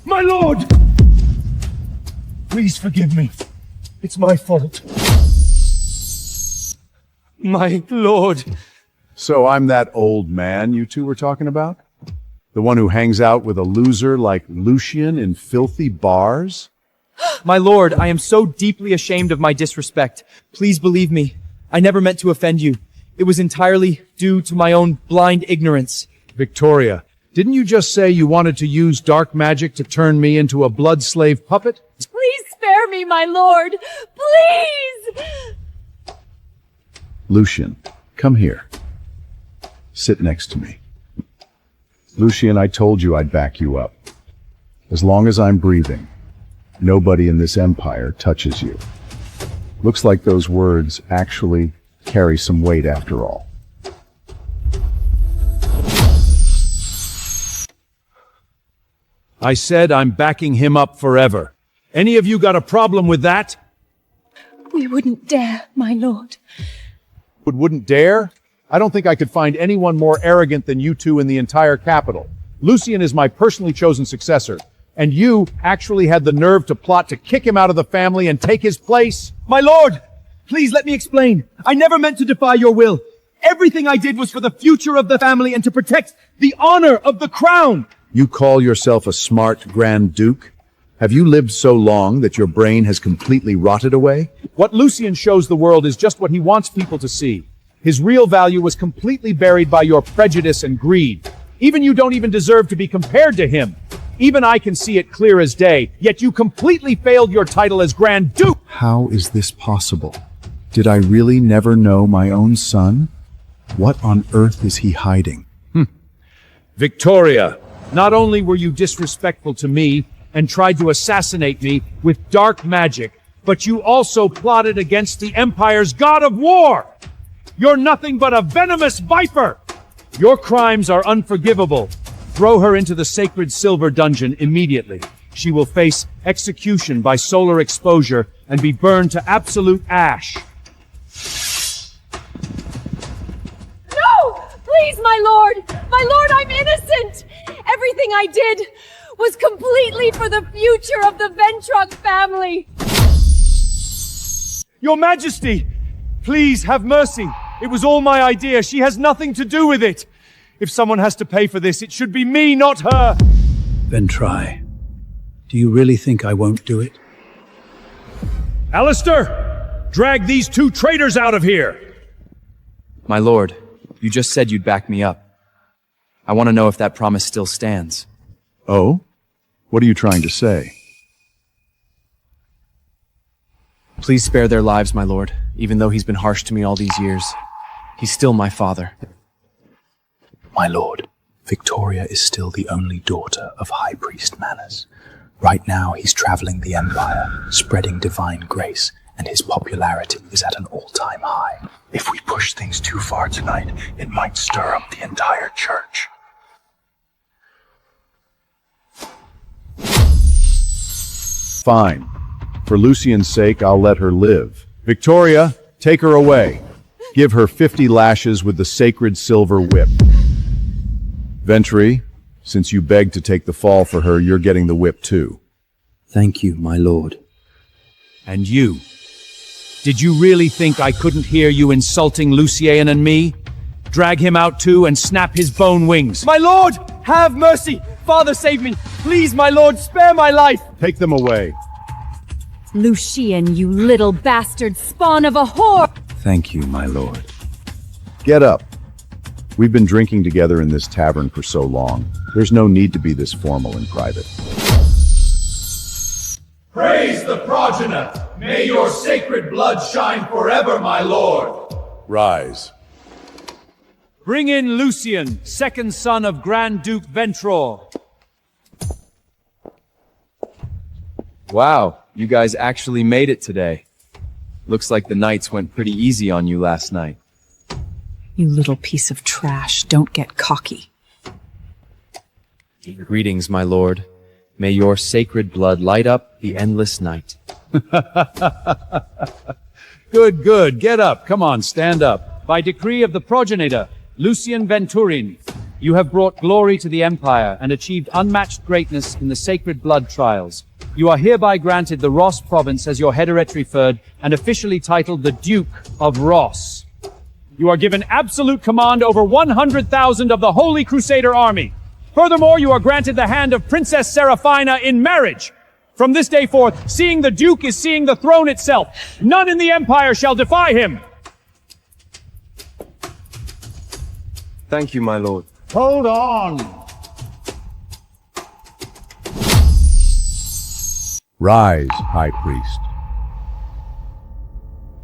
My lord! Please forgive me. It's my fault. My lord.
So I'm that old man you two were talking about? The one who hangs out with a loser like Lucien in filthy bars?
My lord, I am so deeply ashamed of my disrespect. Please believe me. I never meant to offend you. It was entirely due to my own blind ignorance.
Victoria, didn't you just say you wanted to use dark magic to turn me into a blood slave puppet?
Please spare me, my lord! Please!
Lucien, come here. Sit next to me. Lucien, I told you I'd back you up. As long as I'm breathing, nobody in this empire touches you. Looks like those words actually carry some weight after all.
I said I'm backing him up forever. Any of you got a problem with that?
We wouldn't dare, my lord.
Wouldn't dare? I don't think I could find anyone more arrogant than you two in the entire capital. Lucian is my personally chosen successor, and you actually had the nerve to plot to kick him out of the family and take his place?
My lord! Please let me explain. I never meant to defy your will. Everything I did was for the future of the family and to protect the honor of the crown.
You call yourself a smart Grand Duke? Have you lived so long that your brain has completely rotted away?
What Lucian shows the world is just what he wants people to see. His real value was completely buried by your prejudice and greed. Even you don't even deserve to be compared to him. Even I can see it clear as day, yet you completely failed your title as Grand Duke!
How is this possible? Did I really never know my own son? What on earth is he hiding?
Victoria, not only were you disrespectful to me and tried to assassinate me with dark magic, but you also plotted against the Empire's god of war! You're nothing but a venomous viper! Your crimes are unforgivable. Throw her into the sacred silver dungeon immediately. She will face execution by solar exposure and be burned to absolute ash.
No! Please, my lord! My lord, I'm innocent! Everything I did was completely for the future of the Ventrug family!
Your Majesty! Please, have mercy! It was all my idea. She has nothing to do with it. If someone has to pay for this, it should be me, not her.
Then try. Do you really think I won't do it?
Alistair! Drag these two traitors out of here!
My lord, you just said you'd back me up. I want to know if that promise still stands.
Oh? What are you trying to say?
Please spare their lives, my lord, even though he's been harsh to me all these years. He's still my father.
My lord, Victoria is still the only daughter of High Priest Manus. Right now, he's traveling the Empire, spreading divine grace, and his popularity is at an all-time high. If we push things too far tonight, it might stir up the entire church.
Fine. For Lucian's sake, I'll let her live. Victoria, take her away. Give her 50 lashes with the sacred silver whip. Ventry, since you begged to take the fall for her, you're getting the whip too.
Thank you, my lord.
And you? Did you really think I couldn't hear you insulting Lucien and me? Drag him out too and snap his bone wings.
My lord, have mercy! Father, save me! Please, my lord, spare my life!
Take them away.
Lucien, you little bastard spawn of a whore!
Thank you, my lord.
Get up. We've been drinking together in this tavern for so long. There's no need to be this formal in private.
Praise the progenitor! May your sacred blood shine forever, my lord!
Rise.
Bring in Lucien, second son of Grand Duke Ventror.
Wow, you guys actually made it today. Looks like the nights went pretty easy on you last night.
You little piece of trash, don't get cocky.
Greetings, my lord. May your sacred blood light up the endless night.
Good, good. Get up. Come on, stand up. By decree of the progenitor, Lucien Venturin, you have brought glory to the Empire and achieved unmatched greatness in the sacred blood trials. You are hereby granted the Ross province as your hereditary fyrd and officially titled the Duke of Ross. You are given absolute command over 100,000 of the Holy Crusader army. Furthermore, you are granted the hand of Princess Seraphina in marriage. From this day forth, seeing the Duke is seeing the throne itself. None in the Empire shall defy him.
Thank you, my lord.
Hold on!
Rise, High Priest.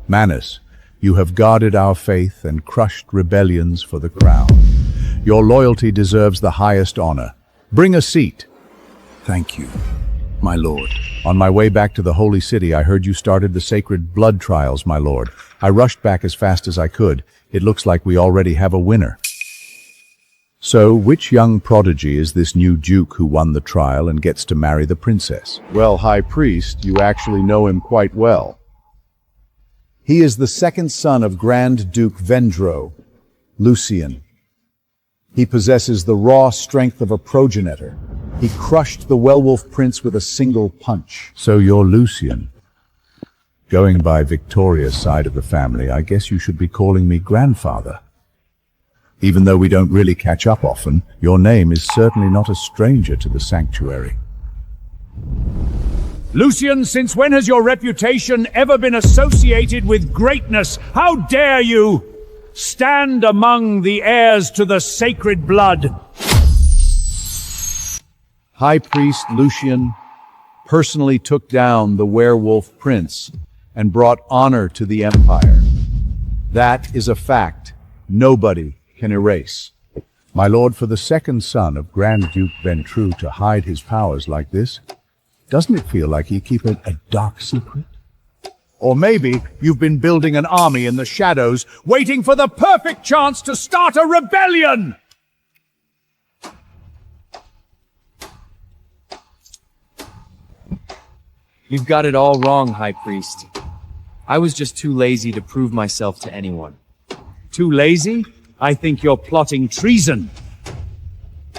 Manus, you have guarded our faith and crushed rebellions for the crown. Your loyalty deserves the highest honor. Bring a seat.
Thank you, my lord.
On my way back to the Holy City, I heard you started the sacred blood trials, my lord. I rushed back as fast as I could. It looks like we already have a winner. So, which young prodigy is this new duke who won the trial and gets to marry the princess?
Well, High Priest, you actually know him quite well. He is the second son of Grand Duke Vendro, Lucien. He possesses the raw strength of a progenitor. He crushed the werewolf prince with a single punch.
So you're Lucien. Going by Victoria's side of the family, I guess you should be calling me grandfather. Even though we don't really catch up often, your name is certainly not a stranger to the sanctuary.
Lucien, since when has your reputation ever been associated with greatness? How dare you stand among the heirs to the sacred blood?
High Priest Lucien personally took down the werewolf prince and brought honor to the empire. That is a fact nobody can erase.
My lord, for the second son of Grand Duke Ventru to hide his powers like this, doesn't it feel like he keep a dark secret?
Or maybe you've been building an army in the shadows, waiting for the perfect chance to start a rebellion!
You've got it all wrong, High Priest. I was just too lazy to prove myself to anyone.
Too lazy? I think you're plotting treason.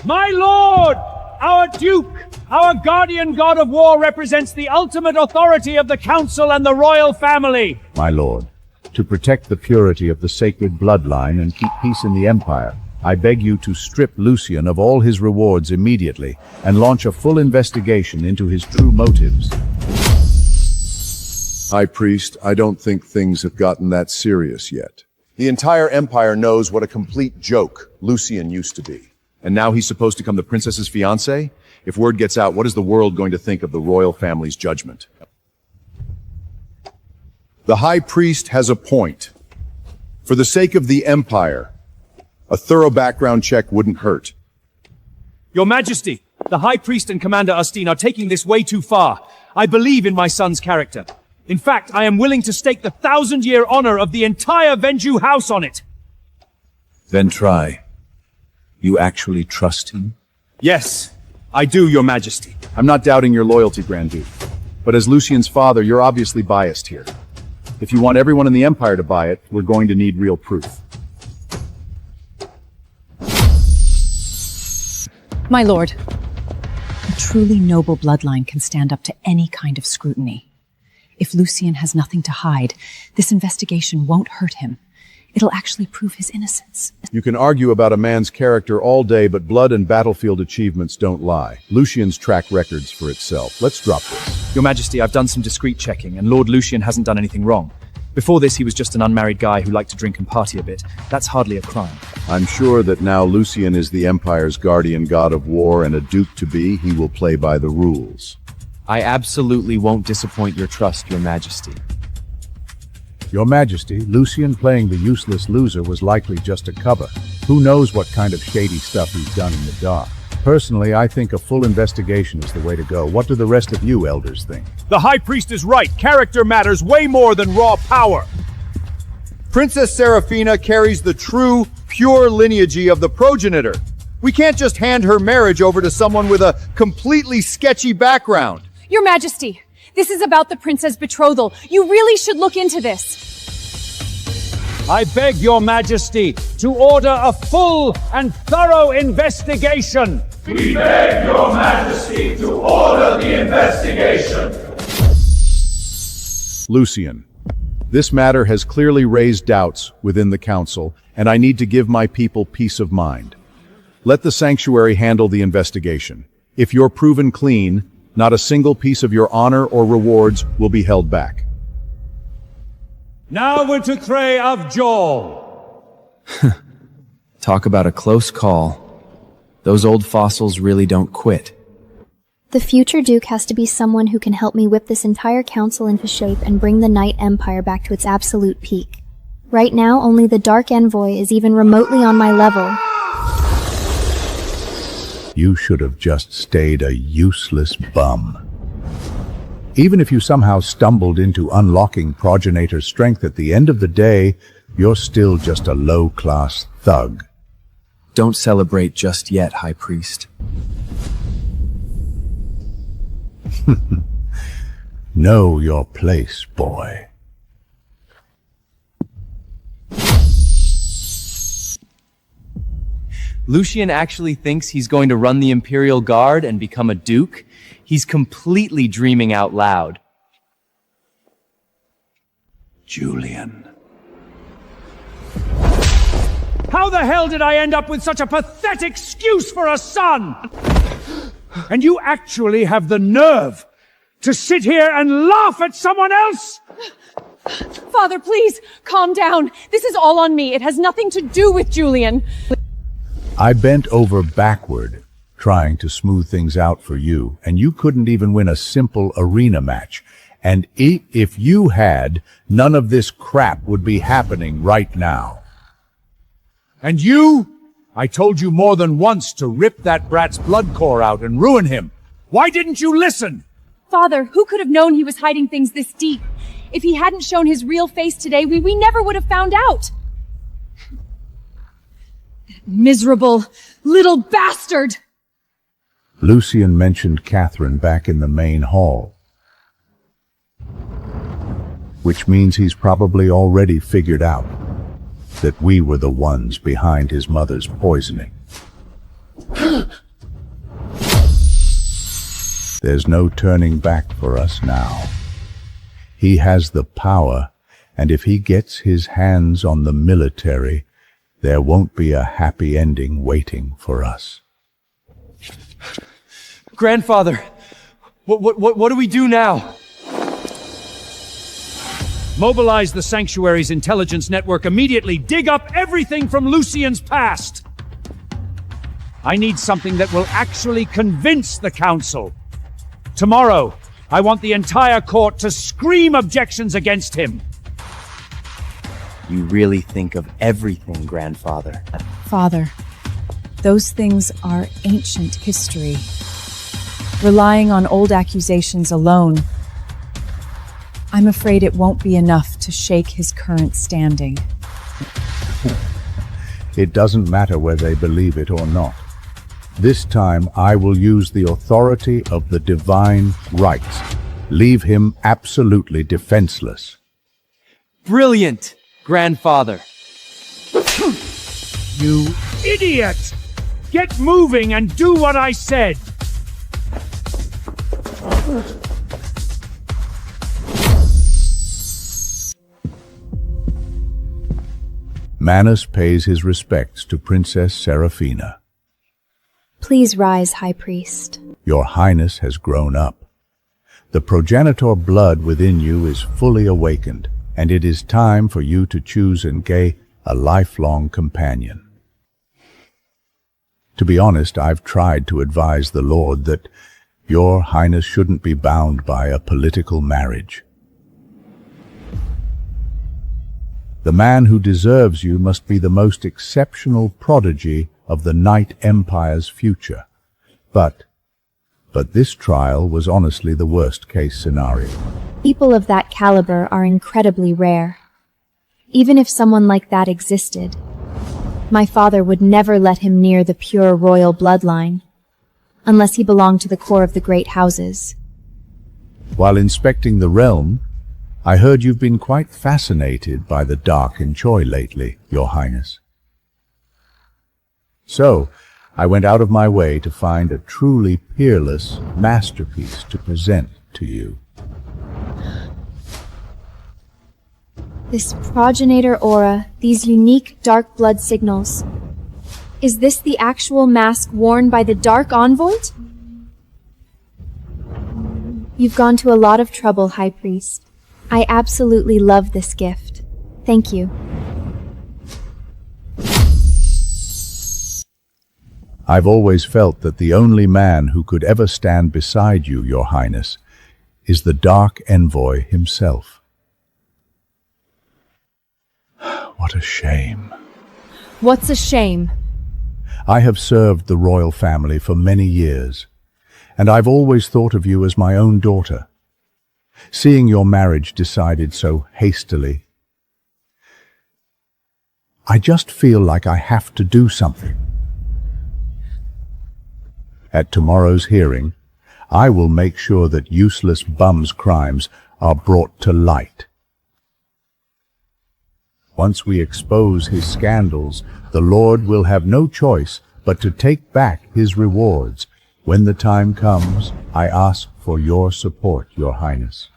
My lord! Our duke, our guardian god of war, represents the ultimate authority of the council and the royal family.
My lord, to protect the purity of the sacred bloodline and keep peace in the empire, I beg you to strip Lucien of all his rewards immediately and launch a full investigation into his true motives. High Priest, I don't think things have gotten that serious yet. The entire empire knows what a complete joke Lucien used to be.
And now he's supposed to become the princess's fiancé? If word gets out, what is the world going to think of the royal family's judgment?
The High Priest has a point. For the sake of the empire, a thorough background check wouldn't hurt.
Your Majesty, the High Priest and Commander Ustine are taking this way too far. I believe in my son's character. In fact, I am willing to stake the 1,000-year honor of the entire Venju house on it.
Then try. You actually trust him?
Yes, I do, Your Majesty.
I'm not doubting your loyalty, Grand Duke. But as Lucien's father, you're obviously biased here. If you want everyone in the Empire to buy it, we're going to need real proof.
My lord, a truly noble bloodline can stand up to any kind of scrutiny. If Lucien has nothing to hide, this investigation won't hurt him. It'll actually prove his innocence.
You can argue about a man's character all day, but blood and battlefield achievements don't lie. Lucien's track records for itself. Let's drop this.
Your Majesty, I've done some discreet checking, and Lord Lucien hasn't done anything wrong. Before this, he was just an unmarried guy who liked to drink and party a bit. That's hardly a crime.
I'm sure that now Lucien is the Empire's guardian god of war and a duke-to-be, he will play by the rules.
I absolutely won't disappoint your trust, Your Majesty.
Your Majesty, Lucien playing the useless loser was likely just a cover. Who knows what kind of shady stuff he's done in the dark. Personally, I think a full investigation is the way to go. What do the rest of you elders think?
The High Priest is right. Character matters way more than raw power.
Princess Seraphina carries the true, pure lineage of the progenitor. We can't just hand her marriage over to someone with a completely sketchy background.
Your Majesty, this is about the princess' betrothal. You really should look into this.
I beg Your Majesty to order a full and thorough investigation.
We beg Your Majesty to order the investigation.
Lucien, this matter has clearly raised doubts within the council, and I need to give my people peace of mind. Let the sanctuary handle the investigation. If you're proven clean, not a single piece of your honor or rewards will be held back.
Now we're to Threy of Joel.
Talk about a close call. Those old fossils really don't quit.
The future Duke has to be someone who can help me whip this entire council into shape and bring the Night Empire back to its absolute peak. Right now, only the Dark Envoy is even remotely on my level.
You should have just stayed a useless bum. Even if you somehow stumbled into unlocking progenitor strength at the end of the day, you're still just a low-class thug.
Don't celebrate just yet, High Priest.
Know your place, boy.
Lucian actually thinks he's going to run the Imperial Guard and become a duke? He's completely dreaming out loud.
Julian.
How the hell did I end up with such a pathetic excuse for a son? And you actually have the nerve to sit here and laugh at someone else?
Father, please, calm down. This is all on me. It has nothing to do with Julian.
I bent over backward, trying to smooth things out for you, and you couldn't even win a simple arena match. And if you had, none of this crap would be happening right now.
And you? I told you more than once to rip that brat's blood core out and ruin him. Why didn't you listen?
Father, who could have known he was hiding things this deep? If he hadn't shown his real face today, we never would have found out. That miserable little bastard!
Lucian mentioned Catherine back in the main hall, which means he's probably already figured out that we were the ones behind his mother's poisoning. There's no turning back for us now. He has the power, and if he gets his hands on the military, there won't be a happy ending waiting for us.
Grandfather, what do we do now?
Mobilize the Sanctuary's intelligence network immediately. Dig up everything from Lucian's past. I need something that will actually convince the Council. Tomorrow, I want the entire court to scream objections against him.
You really think of everything, Grandfather.
Father, those things are ancient history. Relying on old accusations alone, I'm afraid it won't be enough to shake his current standing.
It doesn't matter whether they believe it or not. This time I will use the authority of the divine rights. Leave him absolutely defenseless.
Brilliant, Grandfather.
You idiot! Get moving and do what I said!
Manus pays his respects to Princess Seraphina.
Please rise, High Priest.
Your Highness has grown up. The progenitor blood within you is fully awakened, and it is time for you to choose and gain a lifelong companion. To be honest, I've tried to advise the Lord that Your Highness shouldn't be bound by a political marriage. The man who deserves you must be the most exceptional prodigy of the Night Empire's future. But this trial was honestly the worst-case scenario.
People of that caliber are incredibly rare. Even if someone like that existed, my father would never let him near the pure royal bloodline, unless he belonged to the core of the great houses.
While inspecting the realm, I heard you've been quite fascinated by the dark and Choi lately, Your Highness. So, I went out of my way to find a truly peerless masterpiece to present to you.
This progenitor aura, these unique dark blood signals. Is this the actual mask worn by the Dark Envoy? You've gone to a lot of trouble, High Priest. I absolutely love this gift. Thank you.
I've always felt that the only man who could ever stand beside you, Your Highness, is the Dark Envoy himself. What a shame.
What's a shame?
I have served the royal family for many years, and I've always thought of you as my own daughter. Seeing your marriage decided so hastily, I just feel like I have to do something. At tomorrow's hearing, I will make sure that useless bum's crimes are brought to light. Once we expose his scandals, the Lord will have no choice but to take back his rewards. When the time comes, I ask for your support, Your Highness.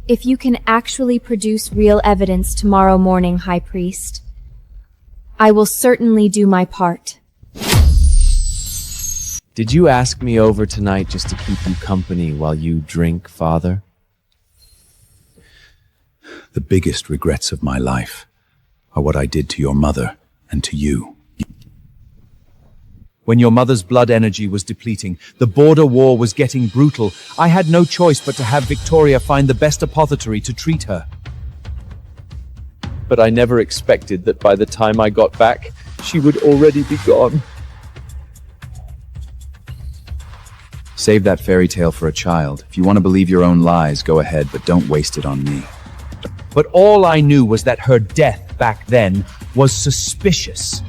If you can actually produce real evidence tomorrow morning, High Priest, I will certainly do my part.
Did you ask me over tonight just to keep you company while you drink, Father?
The biggest regrets of my life are what I did to your mother and to you.
When your mother's blood energy was depleting, the border war was getting brutal. I had no choice but to have Victoria find the best apothecary to treat her.
But I never expected that by the time I got back, she would already be gone.
Save that fairy tale for a child. If you want to believe your own lies, go ahead, but don't waste it on me. But all I knew was that her death back then was suspicious.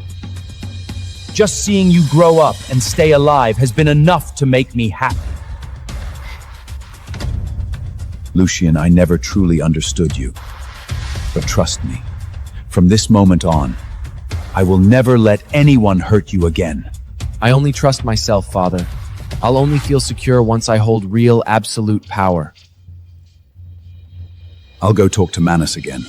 Just seeing you grow up and stay alive has been enough to make me happy.
Lucian, I never truly understood you. But trust me, from this moment on, I will never let anyone hurt you again.
I only trust myself, Father. I'll only feel secure once I hold real, absolute power.
I'll go talk to Manus again.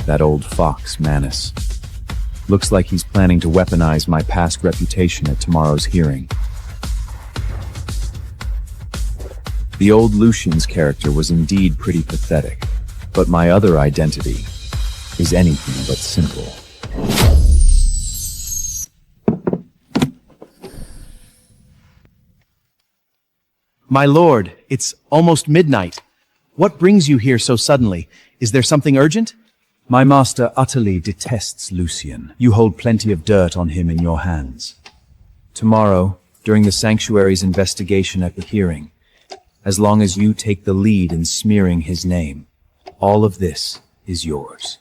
That old fox, Manus. Looks like he's planning to weaponize my past reputation at tomorrow's hearing. The old Lucian's character was indeed pretty pathetic, but my other identity is anything but simple. My lord, it's almost midnight. What brings you here so suddenly? Is there something urgent? My master utterly detests Lucian. You hold plenty of dirt on him in your hands. Tomorrow, during the sanctuary's investigation at the hearing, as long as you take the lead in smearing his name, all of this is yours.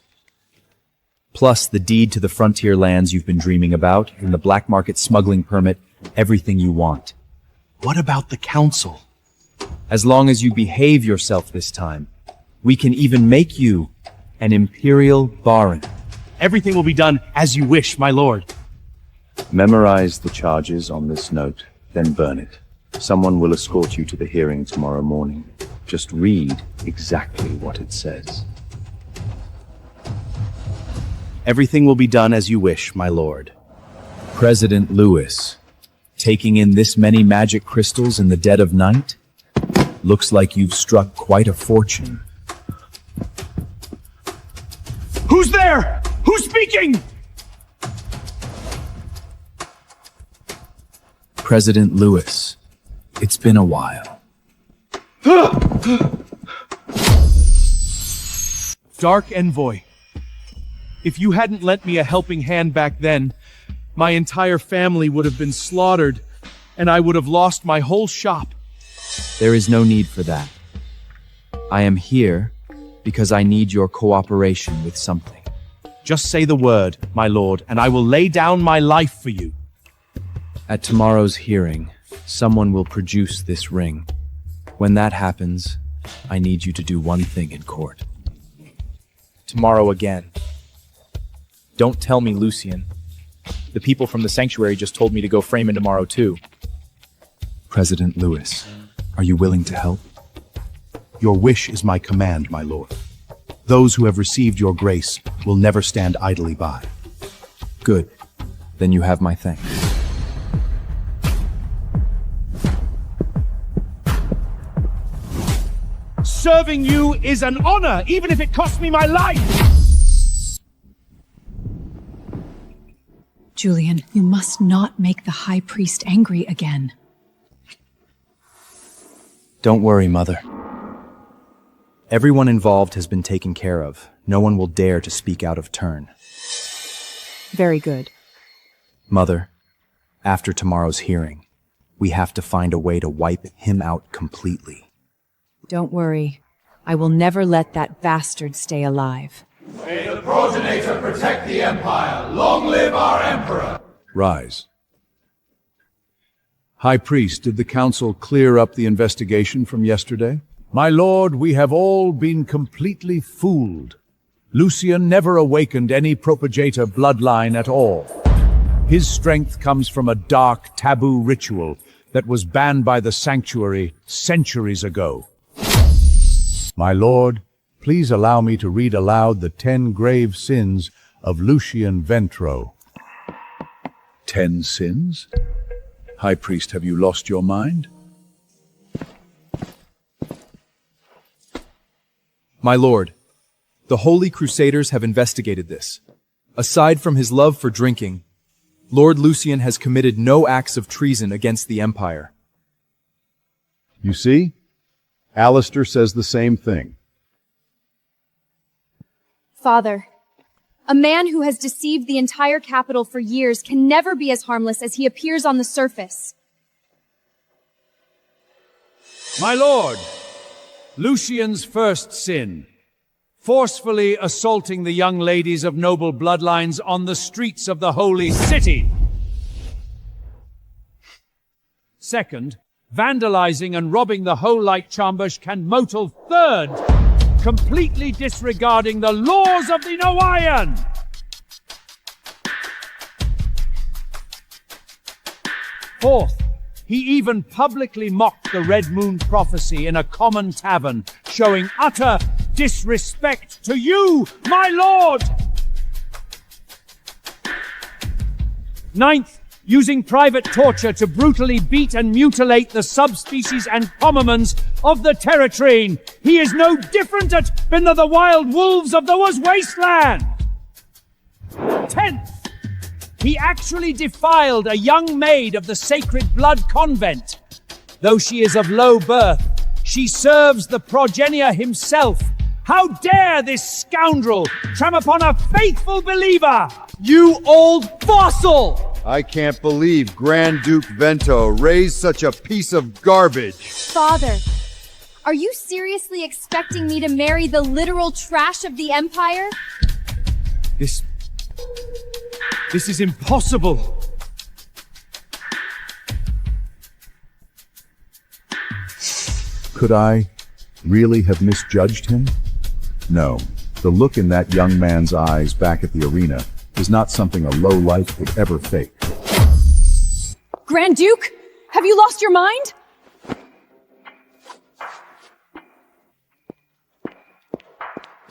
Plus the deed to the frontier lands you've been dreaming about, and the black market smuggling permit, everything you want. What about the council? As long as you behave yourself this time, we can even make you an imperial baron. Everything will be done as you wish, my lord.
Memorize the charges on this note, then burn it. Someone will escort you to the hearing tomorrow morning. Just read exactly what it says.
Everything will be done as you wish, my lord. President Lewis, taking in this many magic crystals in the dead of night? Looks like you've struck quite a fortune.
Who's there? Who's speaking?
President Lewis, it's been a while.
Dark Envoy, if you hadn't lent me a helping hand back then, my entire family would have been slaughtered, and I would have lost my whole shop.
There is no need for that. I am here because I need your cooperation with something.
Just say the word, my lord, and I will lay down my life for you.
At tomorrow's hearing, someone will produce this ring. When that happens, I need you to do one thing in court.
Tomorrow again. Don't tell me, Lucian. The people from the sanctuary just told me to go frame him tomorrow too.
President Lewis, are you willing to help? Your wish is my command, my lord. Those who have received your grace will never stand idly by.
Good. Then you have my thanks.
Serving you is an honor, even if it costs me my life!
Julian, you must not make the High Priest angry again.
Don't worry, Mother. Everyone involved has been taken care of. No one will dare to speak out of turn.
Very good.
Mother, after tomorrow's hearing,
We have to find a way to wipe him out completely.
Don't worry. I will never let that bastard stay alive.
May the progenitor protect the Empire. Long live our Emperor.
Rise. High Priest, did the Council clear up the investigation from yesterday?
My lord, we have all been completely fooled. Lucian never awakened any propagator bloodline at all. His strength comes from a dark, taboo ritual that was banned by the Sanctuary centuries ago. My lord, please allow me to read aloud the 10 grave sins of Lucian Ventro.
10 sins? High Priest, have you lost your mind?
My lord, the Holy Crusaders have investigated this. Aside from his love for drinking, Lord Lucian has committed no acts of treason against the Empire.
You see? Alistair says the same thing.
Father, a man who has deceived the entire capital for years can never be as harmless as he appears on the surface.
My lord, Lucian's first sin, forcefully assaulting the young ladies of noble bloodlines on the streets of the holy city. Second, vandalizing and robbing the Holite Chambush can Motel. Third, completely disregarding the laws of the Noayan. Fourth, he even publicly mocked the Red Moon prophecy in a common tavern, showing utter disrespect to you, my lord! Ninth, using private torture to brutally beat and mutilate the subspecies and commons of the Territrine. He is no different than the wild wolves of the wasteland. 10th, he actually defiled a young maid of the Sacred Blood Convent. Though she is of low birth, she serves the progenitor himself. How dare this scoundrel tramp upon a faithful believer! You old fossil!
I can't believe Grand Duke Vento raised such a piece of garbage.
Father, are you seriously expecting me to marry the literal trash of the Empire?
This is impossible.
Could I really have misjudged him? No. The look in that young man's eyes back at the arena is not something a lowlife would ever fake.
Grand Duke, have you lost your mind?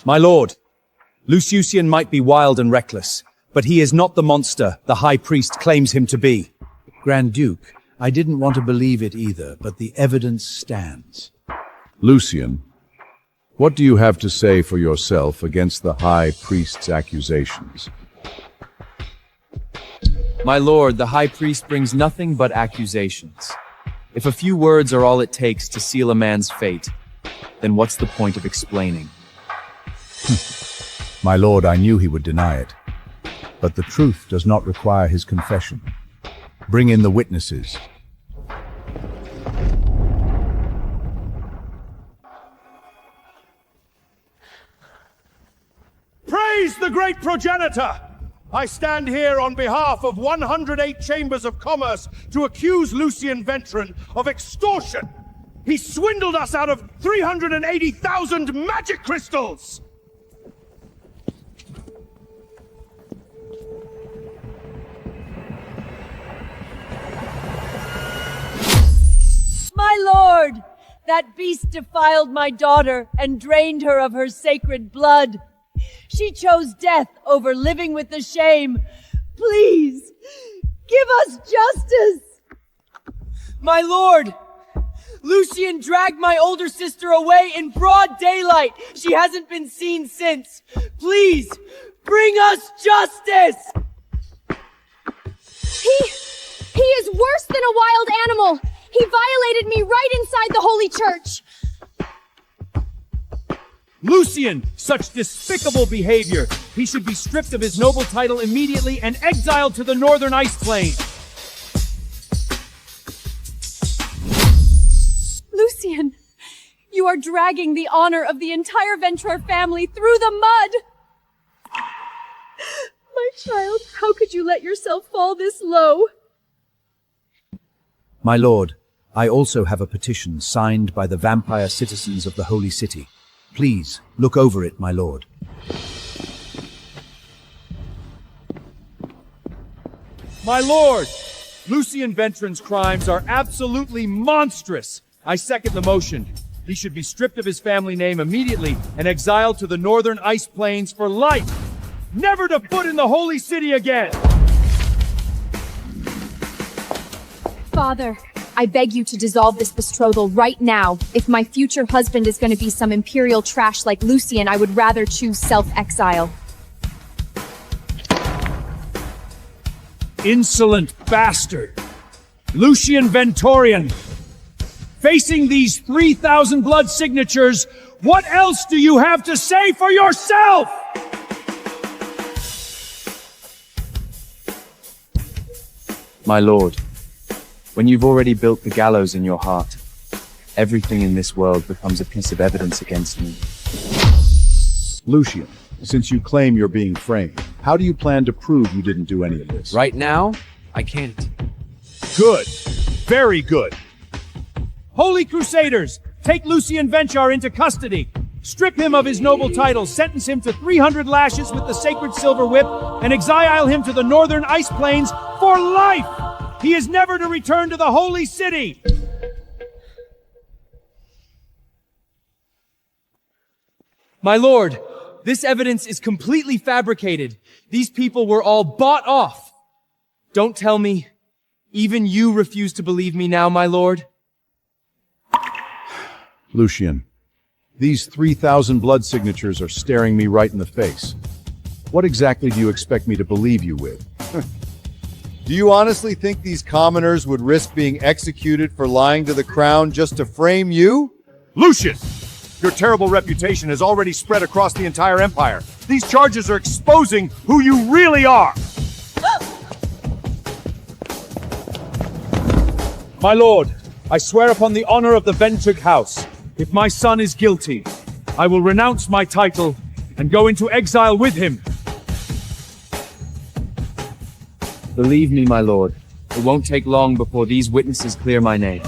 My lord, Lucian might be wild and reckless, but he is not the monster the High Priest claims him to be.
Grand Duke, I didn't want to believe it either, but the evidence stands.
Lucian, what do you have to say for yourself against the High Priest's accusations?
My lord, the High Priest brings nothing but accusations. If a few words are all it takes to seal a man's fate, then what's the point of explaining?
My lord, I knew he would deny it. But the truth does not require his confession. Bring in the witnesses.
Praise the great progenitor! I stand here on behalf of 108 chambers of commerce to accuse Lucian Ventron of extortion. He swindled us out of 380,000 magic crystals!
My lord! That beast defiled my daughter and drained her of her sacred blood. She chose death over living with the shame. Please, give us justice!
My lord! Lucian dragged my older sister away in broad daylight. She hasn't been seen since. Please, bring us justice!
He is worse than a wild animal! He violated me right inside the Holy Church!
Lucian, such despicable behavior! He should be stripped of his noble title immediately and exiled to the northern ice plain!
are dragging the honor of the entire Ventror family through the mud! My child, how could you let yourself fall this low?
My lord, I also have a petition signed by the vampire citizens of the Holy City. Please, look over it, my lord.
My lord, Lucian Ventron's crimes are absolutely monstrous. I second the motion. He should be stripped of his family name immediately and exiled to the northern ice plains for life. Never to foot in the Holy City again!
Father, I beg you to dissolve this betrothal right now. If my future husband is going to be some imperial trash like Lucian, I would rather choose self-exile.
Insolent bastard! Lucian Ventorian! Facing these 3,000 blood signatures, what else do you have to say for yourself?
My lord, when you've already built the gallows in your heart, everything in this world becomes a piece of evidence against me.
Lucian, since you claim you're being framed, how do you plan to prove you didn't do any of this?
Right now, I can't.
Good. Very good. Holy Crusaders, take Lucian Ventror into custody. Strip him of his noble titles, sentence him to 300 lashes with the sacred silver whip, and exile him to the northern ice plains for life! He is never to return to the Holy City!
My lord, this evidence is completely fabricated. These people were all bought off. Don't tell me, even you refuse to believe me now, my lord?
Lucian, these 3,000 blood signatures are staring me right in the face. What exactly do you expect me to believe you with?
Do you honestly think these commoners would risk being executed for lying to the crown just to frame you?
Lucian! Your terrible reputation has already spread across the entire empire. These charges are exposing who you really are! My lord, I swear upon the honor of the Ventrig house, if my son is guilty, I will renounce my title and go into exile with him.
Believe me, my lord, it won't take long before these witnesses clear my name.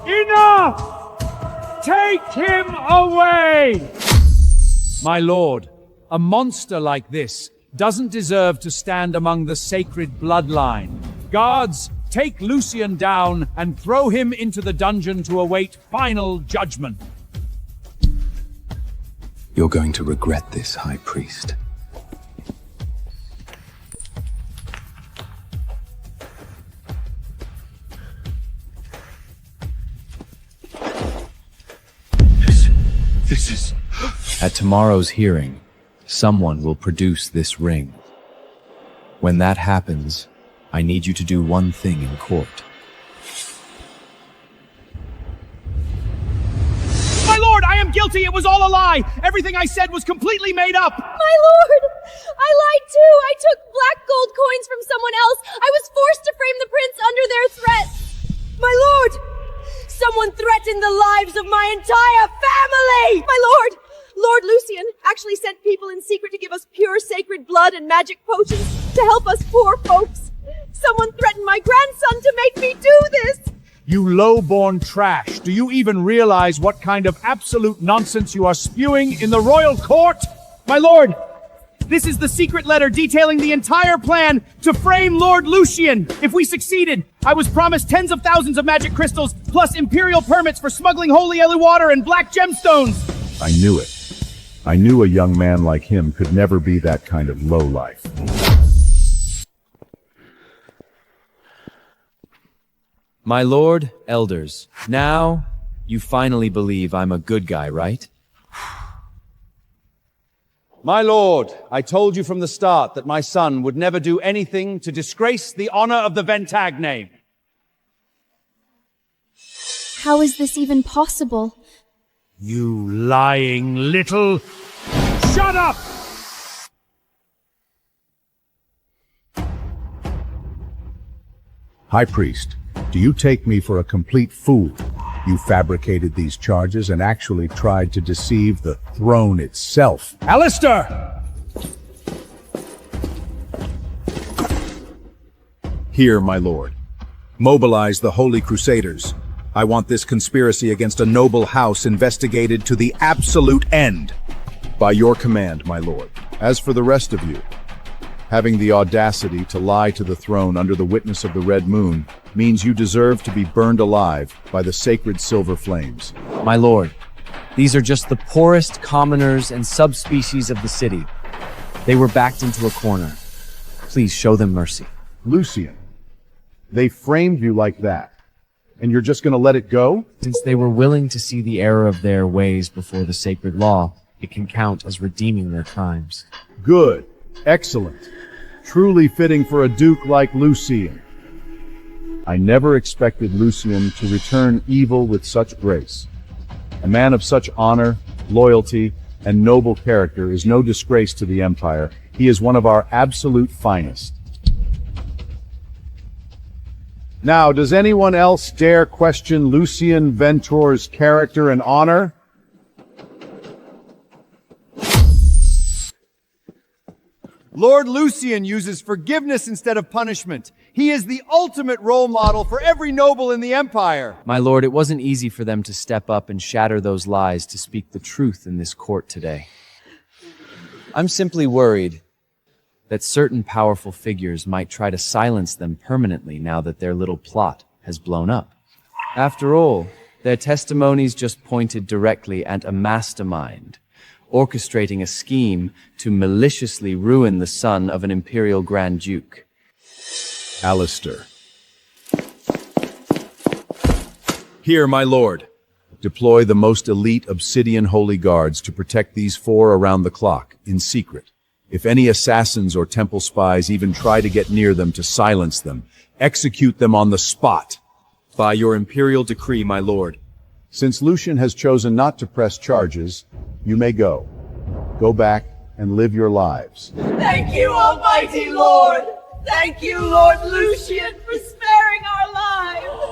Enough! Take him away! My lord, a monster like this doesn't deserve to stand among the sacred bloodline. Guards, take Lucian down and throw him into the dungeon to await final judgment.
You're going to regret this, High Priest.
This is...
At tomorrow's hearing, someone will produce this ring. When that happens, I need you to do one thing in court.
My lord, I am guilty! It was all a lie! Everything I said was completely made up!
My lord! I lied too! I took black gold coins from someone else! I was forced to frame the prince under their threats! My lord! Someone threatened the lives of my entire family! My lord! Lord Lucian actually sent people in secret to give us pure sacred blood and magic potions to help us poor folks! Someone threatened my grandson to make me do this!
You low-born trash! Do you even realize what kind of absolute nonsense you are spewing in the royal court? My lord, this is the secret letter detailing the entire plan to frame Lord Lucian. If we succeeded, I was promised tens of thousands of magic crystals, plus imperial permits for smuggling holy Ellie water and black gemstones.
I knew it. I knew a young man like him could never be that kind of lowlife.
My lord, elders, now you finally believe I'm a good guy, right?
My lord, I told you from the start that my son would never do anything to disgrace the honor of the Ventag name.
How is this even possible?
You lying little... Shut up!
High Priest, do you take me for a complete fool? You fabricated these charges and actually tried to deceive the throne itself.
Alistair!
Here, my lord. Mobilize the Holy Crusaders. I want this conspiracy against a noble house investigated to the absolute end. By your command, my lord. As for the rest of you, having the audacity to lie to the throne under the witness of the Red Moon means you deserve to be burned alive by the sacred silver flames.
My lord, these are just the poorest commoners and subspecies of the city. They were backed into a corner. Please show them mercy.
Lucian, they framed you like that, and you're just going to let it go?
Since they were willing to see the error of their ways before the sacred law, it can count as redeeming their crimes.
Good. Excellent. Truly fitting for a duke like Lucian. I never expected Lucian to return evil with such grace. A man of such honor, loyalty, and noble character is no disgrace to the Empire. He is one of our absolute finest. Now, does anyone else dare question Lucian Ventor's character and honor?
Lord Lucian uses forgiveness instead of punishment. He is the ultimate role model for every noble in the Empire.
My lord, it wasn't easy for them to step up and shatter those lies to speak the truth in this court today. I'm simply worried that certain powerful figures might try to silence them permanently now that their little plot has blown up. After all, their testimonies just pointed directly at a mastermind, orchestrating a scheme to maliciously ruin the son of an imperial Grand Duke.
Alistair.
Here, my lord.
Deploy the most elite Obsidian Holy Guards to protect these four around the clock, in secret. If any assassins or temple spies even try to get near them to silence them, execute them on the spot.
By your imperial decree, my lord.
Since Lucian has chosen not to press charges, you may go. Go back and live your lives.
Thank you, Almighty Lord! Thank you, Lord Lucian, for sparing our lives!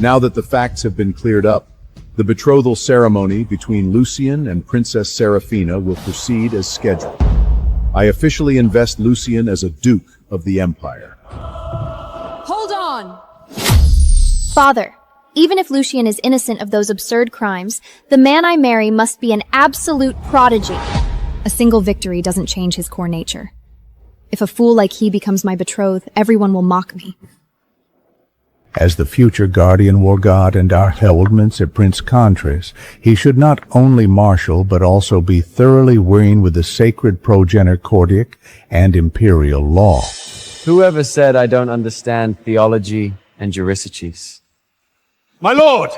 Now that the facts have been cleared up, the betrothal ceremony between Lucian and Princess Seraphina will proceed as scheduled. I officially invest Lucian as a Duke of the Empire.
Hold on! Father, even if Lucian is innocent of those absurd crimes, the man I marry must be an absolute prodigy. A single victory doesn't change his core nature. If a fool like he becomes my betrothed, everyone will mock me.
As the future guardian war god and our heraldments of Prince Contras, he should not only marshal but also be thoroughly weaned with the sacred progenitor Cordic and imperial law.
Whoever said I don't understand theology and jurisdices?
My lord,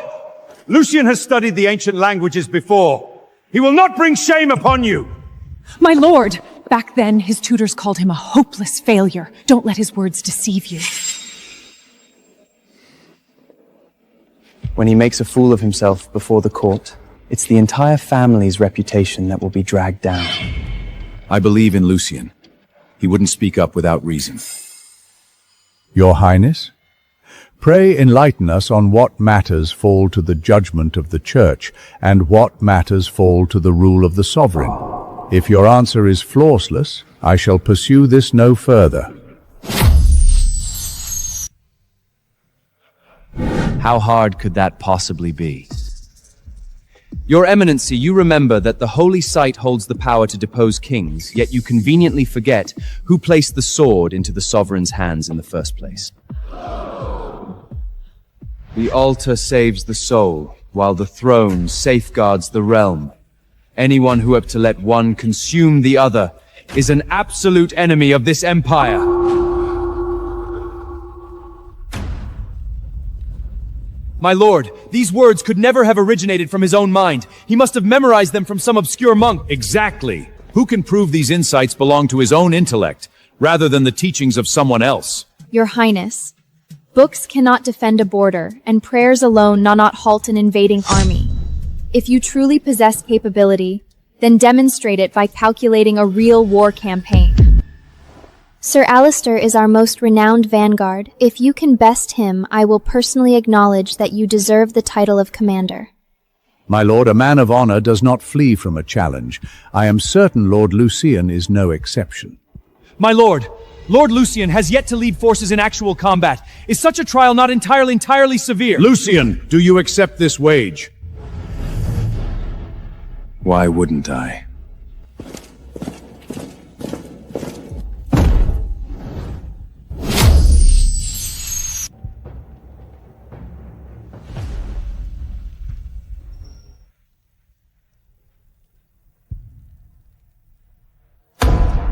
Lucian has studied the ancient languages before. He will not bring shame upon you.
My lord! Back then, his tutors called him a hopeless failure. Don't let his words deceive you.
When he makes a fool of himself before the court, it's the entire family's reputation that will be dragged down.
I believe in Lucian. He wouldn't speak up without reason.
Your Highness, pray enlighten us on what matters fall to the judgment of the Church and what matters fall to the rule of the sovereign. If your answer is flawless, I shall pursue this no further.
How hard could that possibly be? Your Eminency, you remember that the holy site holds the power to depose kings, yet you conveniently forget who placed the sword into the sovereign's hands in the first place. The altar saves the soul, while the throne safeguards the realm. Anyone who hopes to let one consume the other is an absolute enemy of this empire.
My lord, these words could never have originated from his own mind. He must have memorized them from some obscure monk.
Exactly. Who can prove these insights belong to his own intellect, rather than the teachings of someone else?
Your Highness, books cannot defend a border, and prayers alone not halt an invading army. If you truly possess capability, then demonstrate it by calculating a real war campaign. Sir Alistair is our most renowned vanguard. If you can best him, I will personally acknowledge that you deserve the title of commander.
My lord, a man of honor does not flee from a challenge. I am certain Lord Lucian is no exception.
My lord, Lord Lucian has yet to lead forces in actual combat. Is such a trial not entirely severe?
Lucian, do you accept this wage?
Why wouldn't I?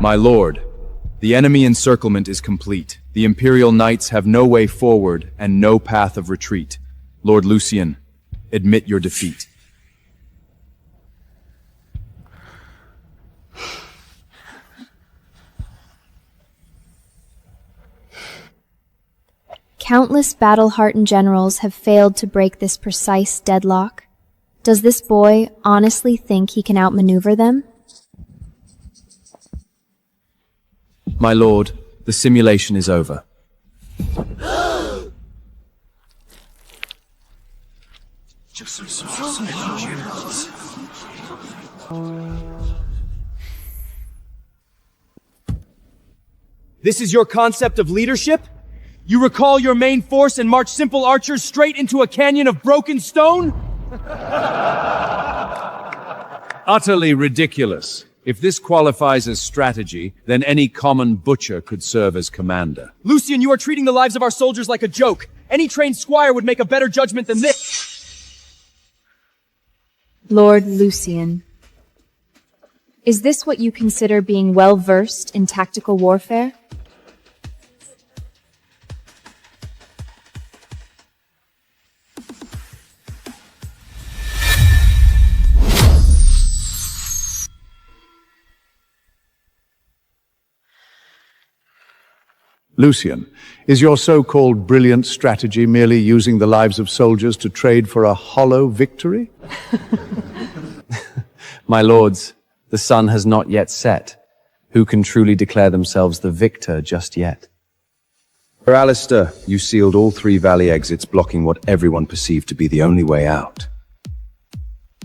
My lord, the enemy encirclement is complete. The Imperial Knights have no way forward and no path of retreat. Lord Lucian, admit your defeat.
Countless battle-hardened generals have failed to break this precise deadlock. Does this boy honestly think he can outmaneuver them?
My lord, the simulation is over.
This is your concept of leadership? You recall your main force and march simple archers straight into a canyon of broken stone?
Utterly ridiculous. If this qualifies as strategy, then any common butcher could serve as commander.
Lucian, you are treating the lives of our soldiers like a joke. Any trained squire would make a better judgment than this.
Lord Lucian, is this what you consider being well-versed in tactical warfare?
Lucian, is your so-called brilliant strategy merely using the lives of soldiers to trade for a hollow victory?
My lords, the sun has not yet set. Who can truly declare themselves the victor just yet?
Sir Alistair, you sealed all 3 valley exits, blocking what everyone perceived to be the only way out.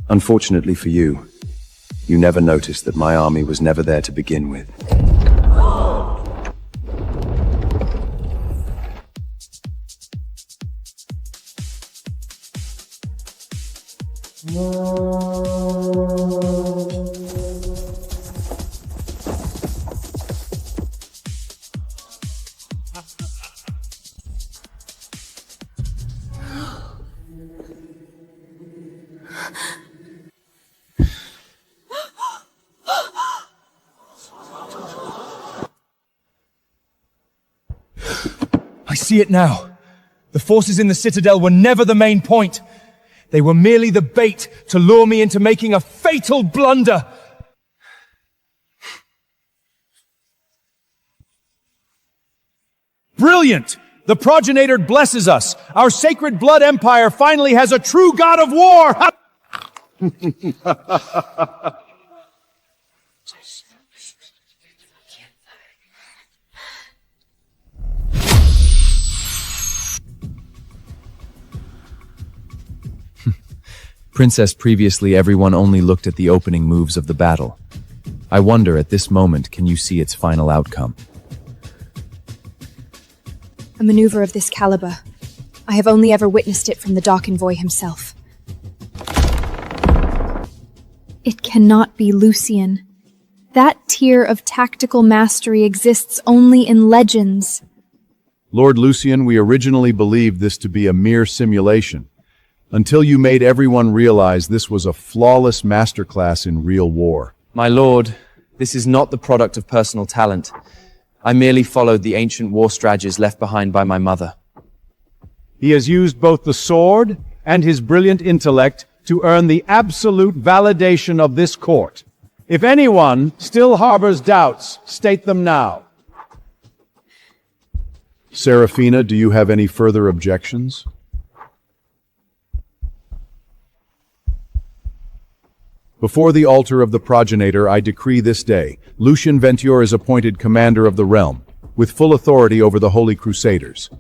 Unfortunately for you, you never noticed that my army was never there to begin with.
I see it now. The forces in the Citadel were never the main point. They were merely the bait to lure me into making a fatal blunder. Brilliant! The progenitor blesses us. Our sacred blood empire finally has a true god of war!
Princess, previously everyone only looked at the opening moves of the battle. I wonder, at this moment, can you see its final outcome?
A maneuver of this caliber. I have only ever witnessed it from the Dark Envoy himself.
It cannot be Lucian. That tier of tactical mastery exists only in legends.
Lord Lucian, we originally believed this to be a mere simulation, until you made everyone realize this was a flawless masterclass in real war.
My lord, this is not the product of personal talent. I merely followed the ancient war strategies left behind by my mother.
He has used both the sword and his brilliant intellect to earn the absolute validation of this court. If anyone still harbors doubts, state them now. Serafina, do you have any further objections? Before the altar of the progenitor, I decree this day, Lucian Venture is appointed commander of the realm.
with full authority over the Holy Crusaders.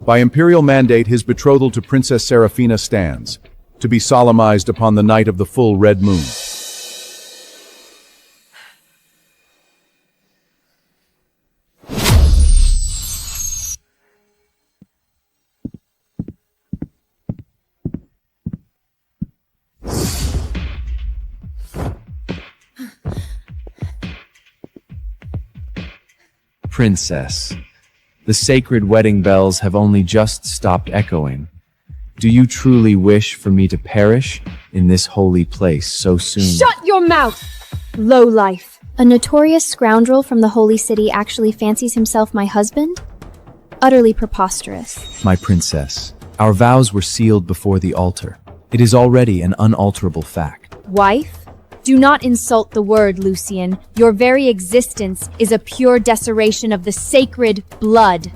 By imperial mandate, his betrothal to Princess Seraphina stands, to be solemnized upon the night of the full red moon.
Princess, the sacred wedding bells have only just stopped echoing. Do you truly wish for me to perish in this holy place so soon?
Shut your mouth, lowlife! A notorious scoundrel from the Holy City actually fancies himself my husband? Utterly preposterous.
My princess, our vows were sealed before the altar. It is already an unalterable fact.
Wife? Do not insult the word, Lucian. Your very existence is a pure desecration of the sacred blood.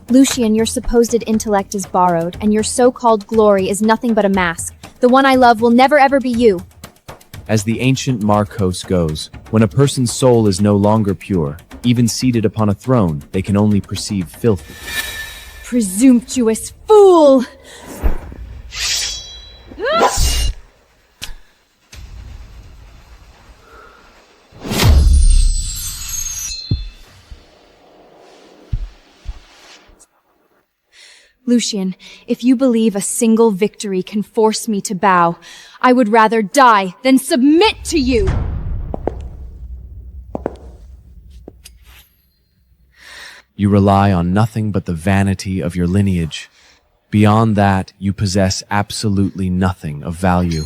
Lucian, your supposed intellect is borrowed, and your so-called glory is nothing but a mask. The one I love will never ever be you.
As the ancient Marcos goes, when a person's soul is no longer pure, even seated upon a throne, they can only perceive filth.
Presumptuous fool! Lucian, if you believe a single victory can force me to bow, I would rather die than submit to you!
You rely on nothing but the vanity of your lineage. Beyond that, you possess absolutely nothing of value.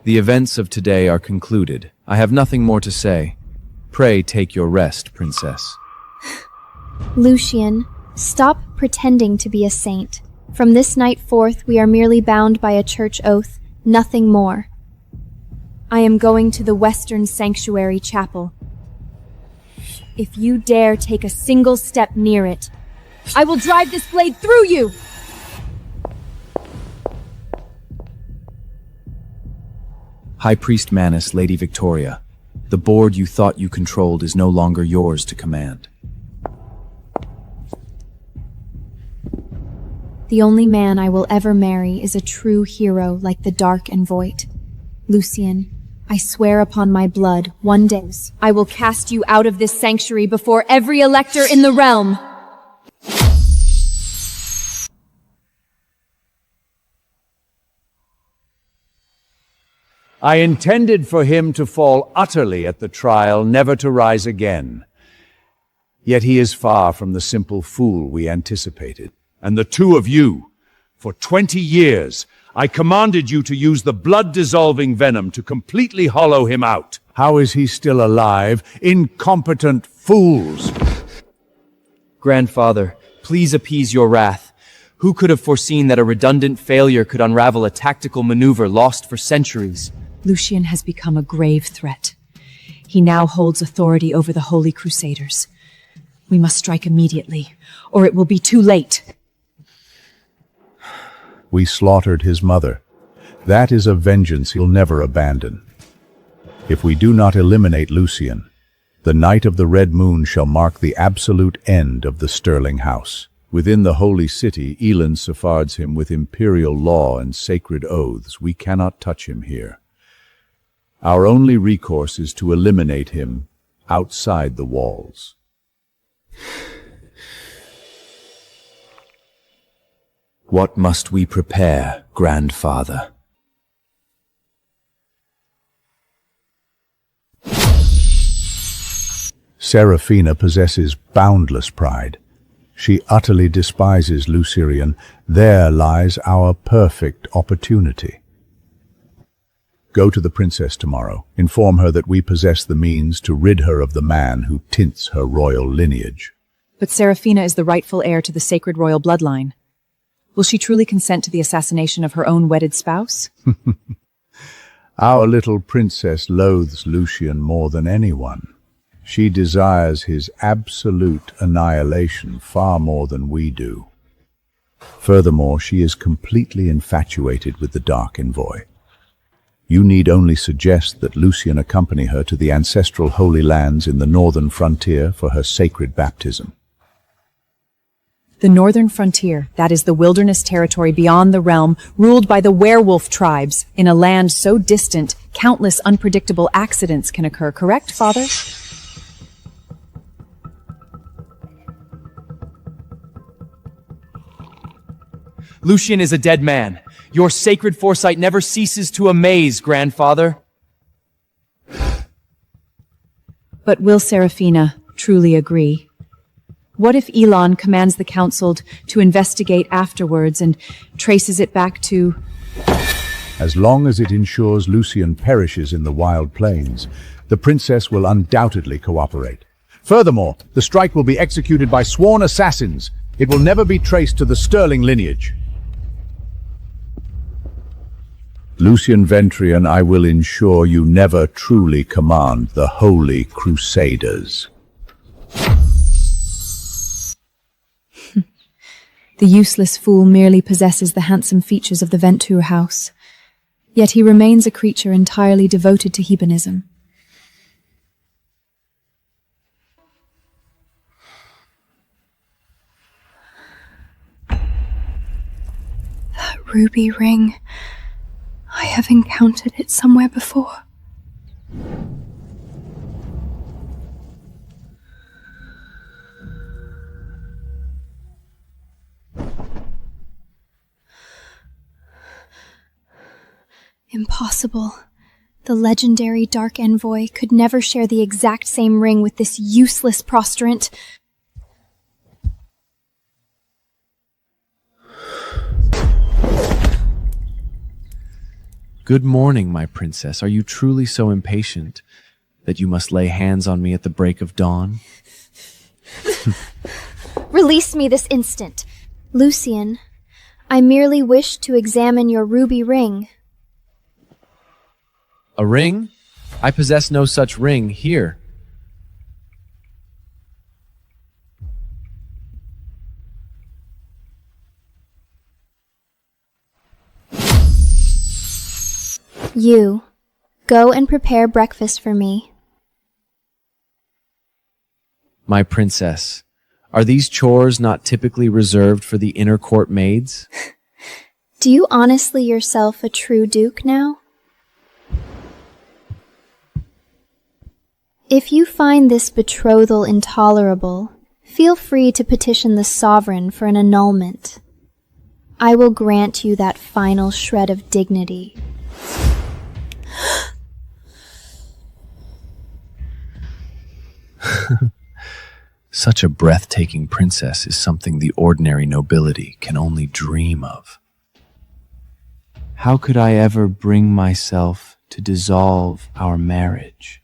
The events of today are concluded. I have nothing more to say. Pray take your rest, princess.
Lucian, stop pretending to be a saint. From this night forth, we are merely bound by a church oath, nothing more. I am going to the Western Sanctuary Chapel. If you dare take a single step near it, I will drive this blade through you!
High Priest Manus, Lady Victoria, the board you thought you controlled is no longer yours to command.
The only man I will ever marry is a true hero like the Dark and Void. Lucian, I swear upon my blood, one day I will cast you out of this sanctuary before every elector in the realm.
I intended for him to fall utterly at the trial, never to rise again. Yet he is far from the simple fool we anticipated. And the two of you, for 20 years, I commanded you to use the blood-dissolving venom to completely hollow him out.
How is he still alive? Incompetent fools!
Grandfather, please appease your wrath. Who could have foreseen that a redundant failure could unravel a tactical maneuver lost for centuries?
Lucian has become a grave threat. He now holds authority over the Holy Crusaders. We must strike immediately, or it will be too late.
We slaughtered his mother. That is a vengeance he'll never abandon. If we do not eliminate Lucian, the night of the red moon shall mark the absolute end of the Sterling House. Within the holy city, Elend safeguards him with imperial law and sacred oaths. We cannot touch him here. Our only recourse is to eliminate him outside the walls.
What must we prepare, Grandfather?
Seraphina possesses boundless pride. She utterly despises Lucerian. There lies our perfect opportunity. Go to the princess tomorrow. Inform her that we possess the means to rid her of the man who tints her royal lineage.
But Seraphina is the rightful heir to the sacred royal bloodline. Will she truly consent to the assassination of her own wedded spouse?
Our little princess loathes Lucian more than anyone. She desires his absolute annihilation far more than we do. Furthermore, she is completely infatuated with the Dark Envoy. You need only suggest that Lucien accompany her to the ancestral holy lands in the northern frontier for her sacred baptism.
The northern frontier, that is the wilderness territory beyond the realm, ruled by the werewolf tribes, in a land so distant, countless unpredictable accidents can occur, correct, Father?
Lucien is a dead man. Your sacred foresight never ceases to amaze, grandfather.
But will Serafina truly agree? What if Elon commands the council to investigate afterwards and traces it back to...
As long as it ensures Lucien perishes in the wild plains, the princess will undoubtedly cooperate. Furthermore, the strike will be executed by sworn assassins. It will never be traced to the Sterling lineage. Lucien Ventrian, I will ensure you never truly command the Holy Crusaders.
The useless fool merely possesses the handsome features of the Ventoux house, yet he remains a creature entirely devoted to hedonism. That ruby ring, I have encountered it somewhere before. Impossible. The legendary Dark Envoy could never share the exact same ring with this useless prostrant.
Good morning, my princess. Are you truly so impatient that you must lay hands on me at the break of dawn?
Release me this instant. Lucien, I merely wish to examine your ruby ring.
A ring? I possess no such ring here.
You, go and prepare breakfast for me.
My princess, are these chores not typically reserved for the inner court maids?
Do you honestly yourself a true duke now? If you find this betrothal intolerable, feel free to petition the sovereign for an annulment. I will grant you that final shred of dignity.
Such a breathtaking princess is something the ordinary nobility can only dream of. How could I ever bring myself to dissolve our marriage?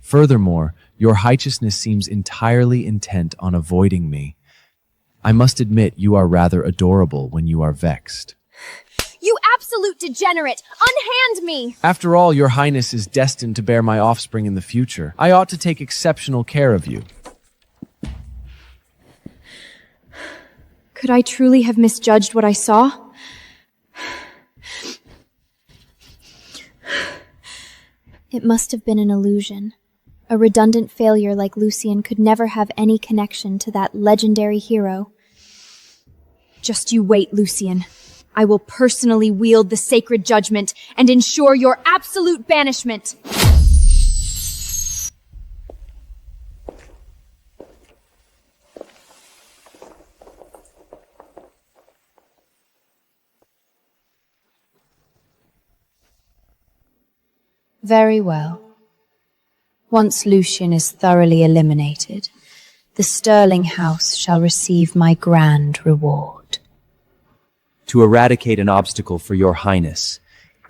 Furthermore, your Highchessness seems entirely intent on avoiding me. I must admit you are rather adorable when you are vexed.
You absolute degenerate! Unhand me!
After all, your Highness is destined to bear my offspring in the future. I ought to take exceptional care of you.
Could I truly have misjudged what I saw?
It must have been an illusion. A redundant failure like Lucien could never have any connection to that legendary hero.
Just you wait, Lucien. I will personally wield the sacred judgment and ensure your absolute banishment.
Very well. Once Lucien is thoroughly eliminated, the Sterling house shall receive my grand reward.
To eradicate an obstacle for your highness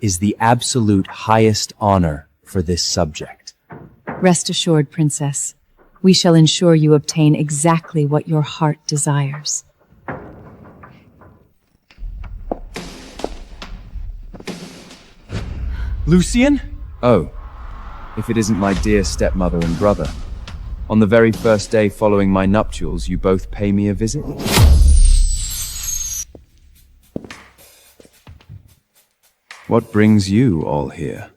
is the absolute highest honor for this subject.
Rest assured, princess. We shall ensure you obtain exactly what your heart desires.
Lucien?
Oh, if it isn't my dear stepmother and brother. On the very first day following my nuptials, you both pay me a visit?
What brings you all here?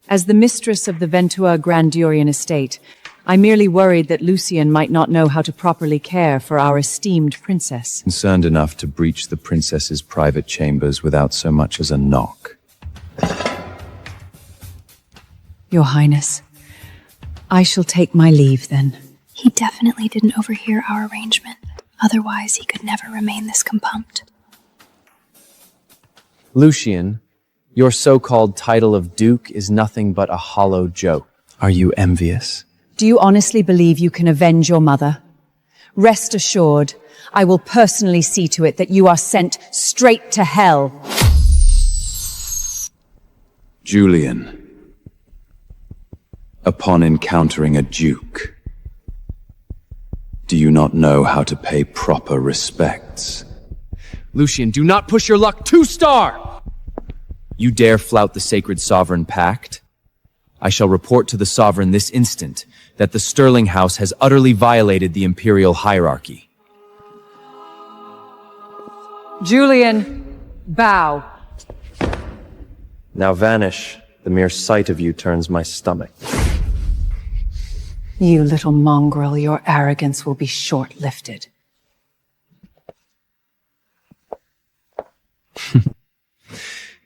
As the mistress of the Ventua Grandurian estate, I merely worried that Lucien might not know how to properly care for our esteemed princess.
Concerned enough to breach the princess's private chambers without so much as a knock.
Your Highness, I shall take my leave then.
He definitely didn't overhear our arrangement. Otherwise, he could never remain this compumped.
Lucien, your so-called title of Duke is nothing but a hollow joke.
Are you envious?
Do you honestly believe you can avenge your mother? Rest assured, I will personally see to it that you are sent straight to hell.
Julian. Upon encountering a duke, do you not know how to pay proper respects?
Lucien, do not push your luck too far! You dare flout the sacred sovereign pact? I shall report to the sovereign this instant that the Sterling House has utterly violated the imperial hierarchy.
Julian, bow.
Now vanish. The mere sight of you turns my stomach.
You little mongrel, your arrogance will be short-lived.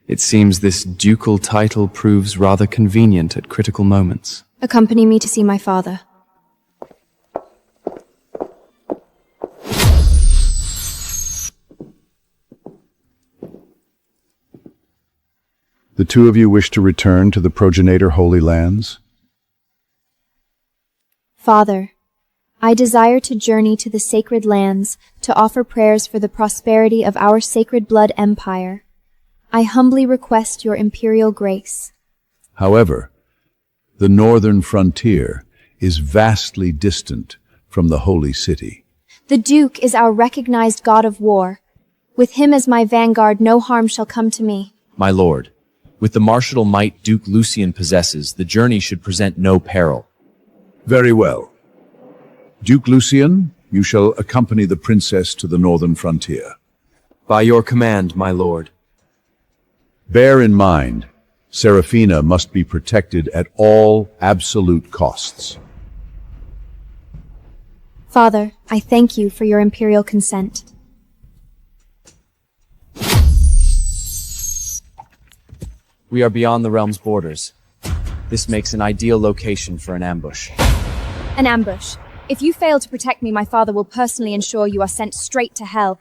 It seems this ducal title proves rather convenient at critical moments.
Accompany me to see my father.
The two of you wish to return to the progenitor Holy Lands?
Father, I desire to journey to the sacred lands to offer prayers for the prosperity of our sacred blood empire. I humbly request your imperial grace.
However, the northern frontier is vastly distant from the Holy City.
The Duke is our recognized god of war. With him as my vanguard, no harm shall come to me.
My lord, with the martial might Duke Lucien possesses, the journey should present no peril.
Very well. Duke Lucien, you shall accompany the princess to the northern frontier.
By your command, my lord.
Bear in mind, Seraphina must be protected at all absolute costs.
Father, I thank you for your imperial consent.
We are beyond the realm's borders. This makes an ideal location for an ambush.
An ambush. If you fail to protect me, my father will personally ensure you are sent straight to hell.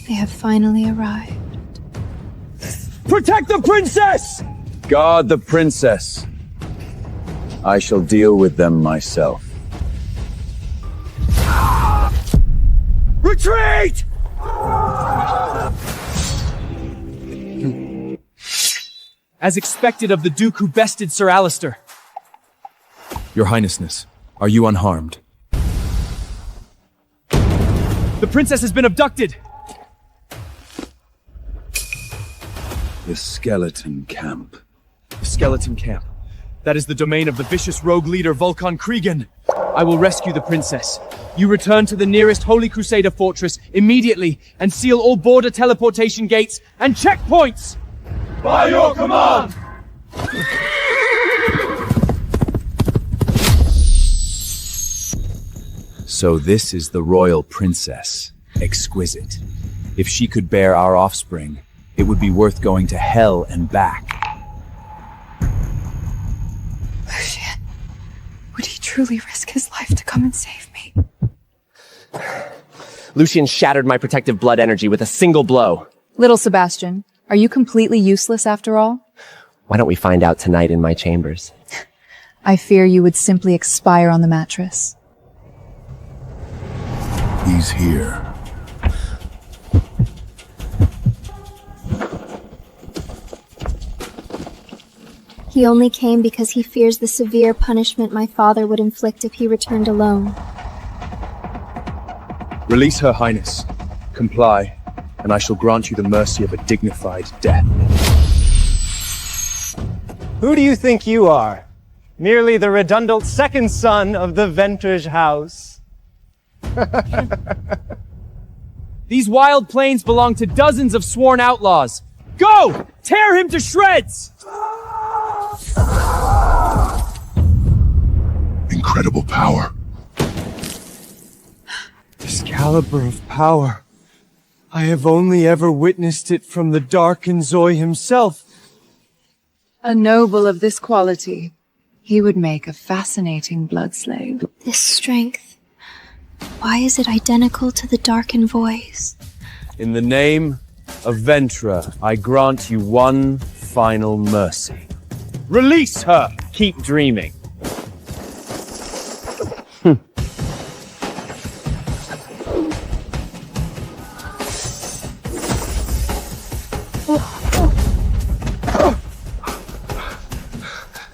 They have finally arrived.
Protect the princess!
Guard the princess. I shall deal with them myself.
Retreat!
As expected of the Duke who bested Sir Alistair.
Your Highnessness, are you unharmed?
The princess has been abducted!
The skeleton camp.
The skeleton camp. That is the domain of the vicious rogue leader Vulcan Cregan. I will rescue the princess. You return to the nearest Holy Crusader fortress immediately and seal all border teleportation gates and checkpoints!
By your command!
So this is the royal princess. Exquisite. If she could bear our offspring, it would be worth going to hell and back.
Lucien, would he truly risk his life to come and save me?
Lucien shattered my protective blood energy with a single blow.
Little Sebastian, are you completely useless after all?
Why don't we find out tonight in my chambers?
I fear you would simply expire on the mattress.
He's here.
He only came because he fears the severe punishment my father would inflict if he returned alone.
Release Her Highness. Comply, and I shall grant you the mercy of a dignified death.
Who do you think you are? Merely the redundant second son of the Ventrage house.
These wild plains belong to dozens of sworn outlaws. Go! Tear him to shreds!
Incredible power.
This caliber of power. I have only ever witnessed it from the Dark Enzoi himself.
A noble of this quality. He would make a fascinating blood slave.
This strength. Why is it identical to the Dark Envoys?
In the name of Ventra, I grant you one final mercy.
Release her! Keep dreaming.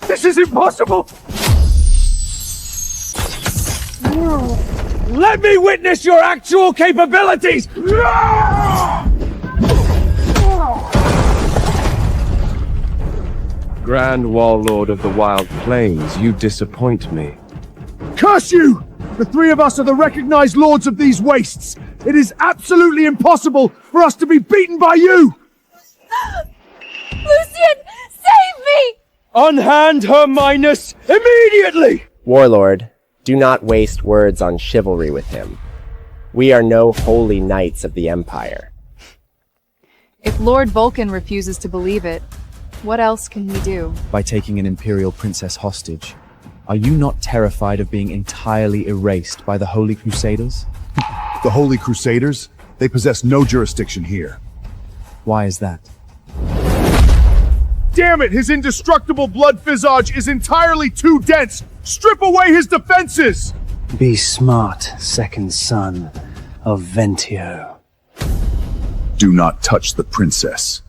This is impossible! Let me witness your actual capabilities!
Grand Warlord of the Wild Plains, you disappoint me.
Curse you! The three of us are the recognized lords of these wastes. It is absolutely impossible for us to be beaten by you!
Lucian, save me!
Unhand her Minus immediately!
Warlord, do not waste words on chivalry with him. We are no holy knights of the Empire.
If Lord Vulcan refuses to believe it, what else can we do?
By taking an Imperial princess hostage. Are you not terrified of being entirely erased by the Holy Crusaders?
The Holy Crusaders? They possess no jurisdiction here.
Why is that?
Damn it! His indestructible blood visage is entirely too dense! Strip away his defenses!
Be smart, second son of Ventio.
Do not touch the princess.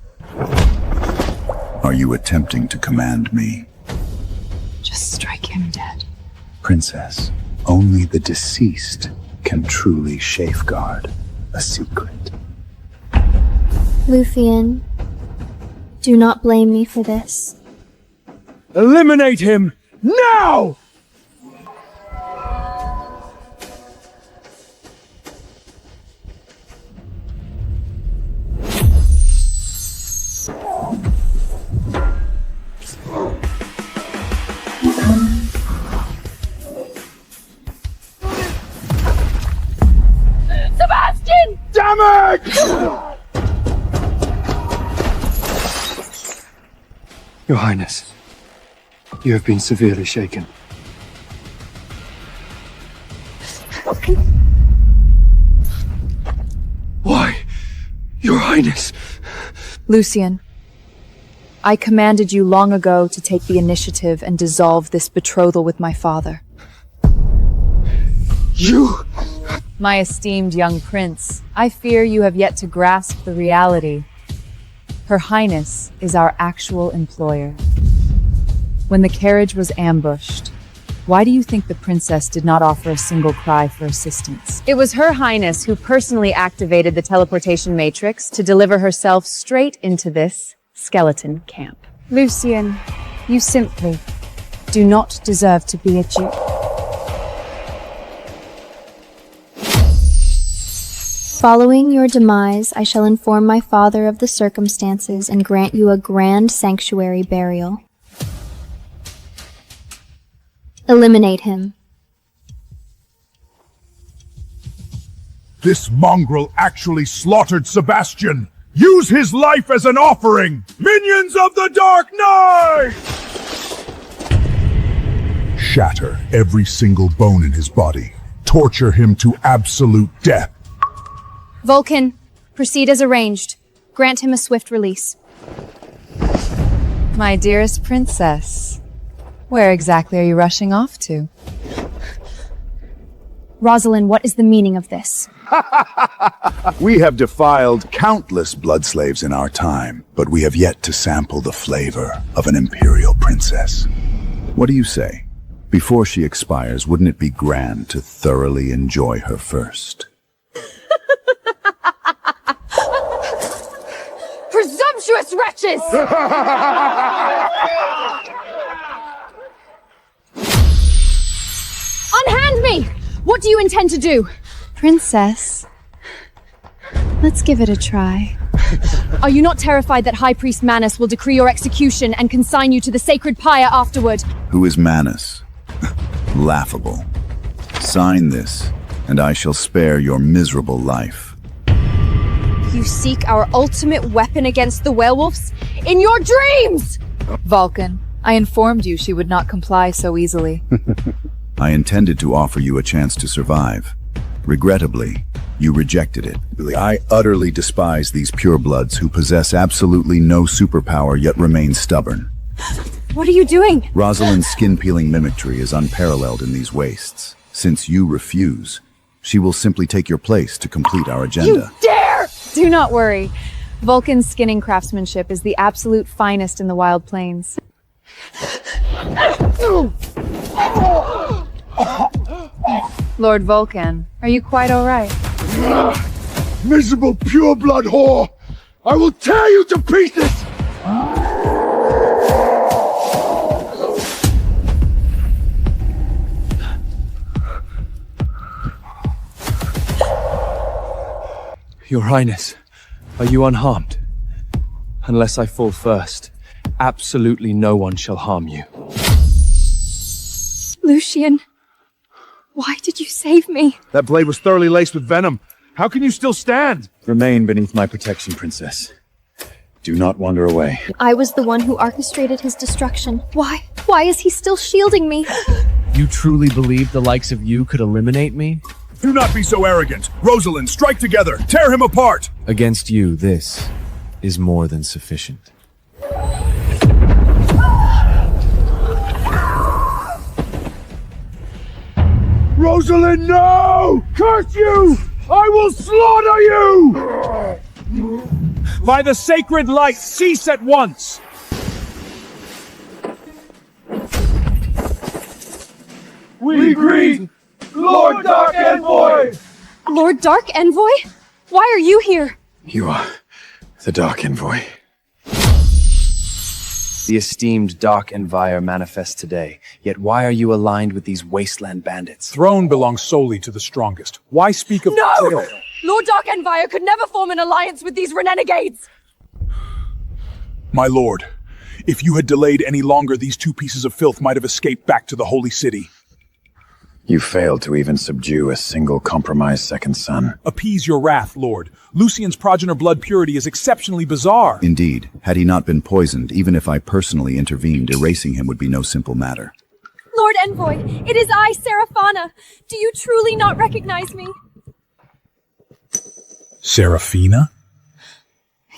Are you attempting to command me?
Just strike him dead.
Princess, only the deceased can truly safeguard a secret.
Luthien, do not blame me for this.
Eliminate him! Now!
Sebastian!
Damage!
Your Highness, you have been severely shaken. Why, Your Highness?
Lucian, I commanded you long ago to take the initiative and dissolve this betrothal with my father.
You!
My esteemed young prince, I fear you have yet to grasp the reality. Her Highness is our actual employer. When the carriage was ambushed, why do you think the princess did not offer a single cry for assistance? It was Her Highness who personally activated the teleportation matrix to deliver herself straight into this skeleton camp. Lucian, you simply do not deserve to be a duke.
Following your demise, I shall inform my father of the circumstances and grant you a grand sanctuary burial. Eliminate him.
This mongrel actually slaughtered Sebastian. Use his life as an offering! Minions of the Dark Knight! Shatter every single bone in his body. Torture him to absolute death.
Vulcan, proceed as arranged. Grant him a swift release.
My dearest princess, where exactly are you rushing off to?
Rosalind, what is the meaning of this?
We have defiled countless blood slaves in our time, but we have yet to sample the flavor of an imperial princess. What do you say? Before she expires, wouldn't it be grand to thoroughly enjoy her first?
Presumptuous wretches!
Unhand me! What do you intend to do?
Princess,
Let's give it a try.
Are you not terrified that High Priest Manus will decree your execution and consign you to the sacred pyre afterward?
Who is Manus? Laughable. Sign this, and I shall spare your miserable life.
You seek our ultimate weapon against the werewolves? In your dreams!
Vulcan, I informed you she would not comply so easily.
I intended to offer you a chance to survive. Regrettably, you rejected it. I utterly despise these purebloods who possess absolutely no superpower yet remain stubborn.
What are you doing?
Rosalind's skin-peeling mimicry is unparalleled in these wastes. Since you refuse, she will simply take your place to complete our agenda.
You dare!
Do not worry. Vulcan's skinning craftsmanship is the absolute finest in the wild plains. Lord Vulcan, are you quite all right?
Miserable pureblood whore! I will tear you to pieces!
Your Highness, are you unharmed? Unless I fall first, absolutely no one shall harm you.
Lucian, why did you save me?
That blade was thoroughly laced with venom. How can you still stand?
Remain beneath my protection, Princess. Do not wander away.
I was the one who orchestrated his destruction. Why? Why is he still shielding me?
You truly believed the likes of you could eliminate me?
Do not be so arrogant. Rosalind, strike together. Tear him apart.
Against you, this is more than sufficient.
Rosalind, no! Curse you! I will slaughter you!
By the sacred light, cease at once!
We greet Lord Dark Envoy!
Lord Dark Envoy? Why are you here?
You are the Dark Envoy.
The esteemed Dark Envoy manifests today. Yet why are you aligned with these wasteland bandits?
Throne belongs solely to the strongest. Why speak of—
No! Lord Dark Envoy could never form an alliance with these renegades!
My lord, if you had delayed any longer, these two pieces of filth might have escaped back to the Holy City.
You failed to even subdue a single compromised second son.
Appease your wrath, Lord. Lucian's progenitor blood purity is exceptionally bizarre.
Indeed, had he not been poisoned, even if I personally intervened, erasing him would be no simple matter.
Lord Envoy, it is I, Seraphana. Do you truly not recognize me?
Seraphina?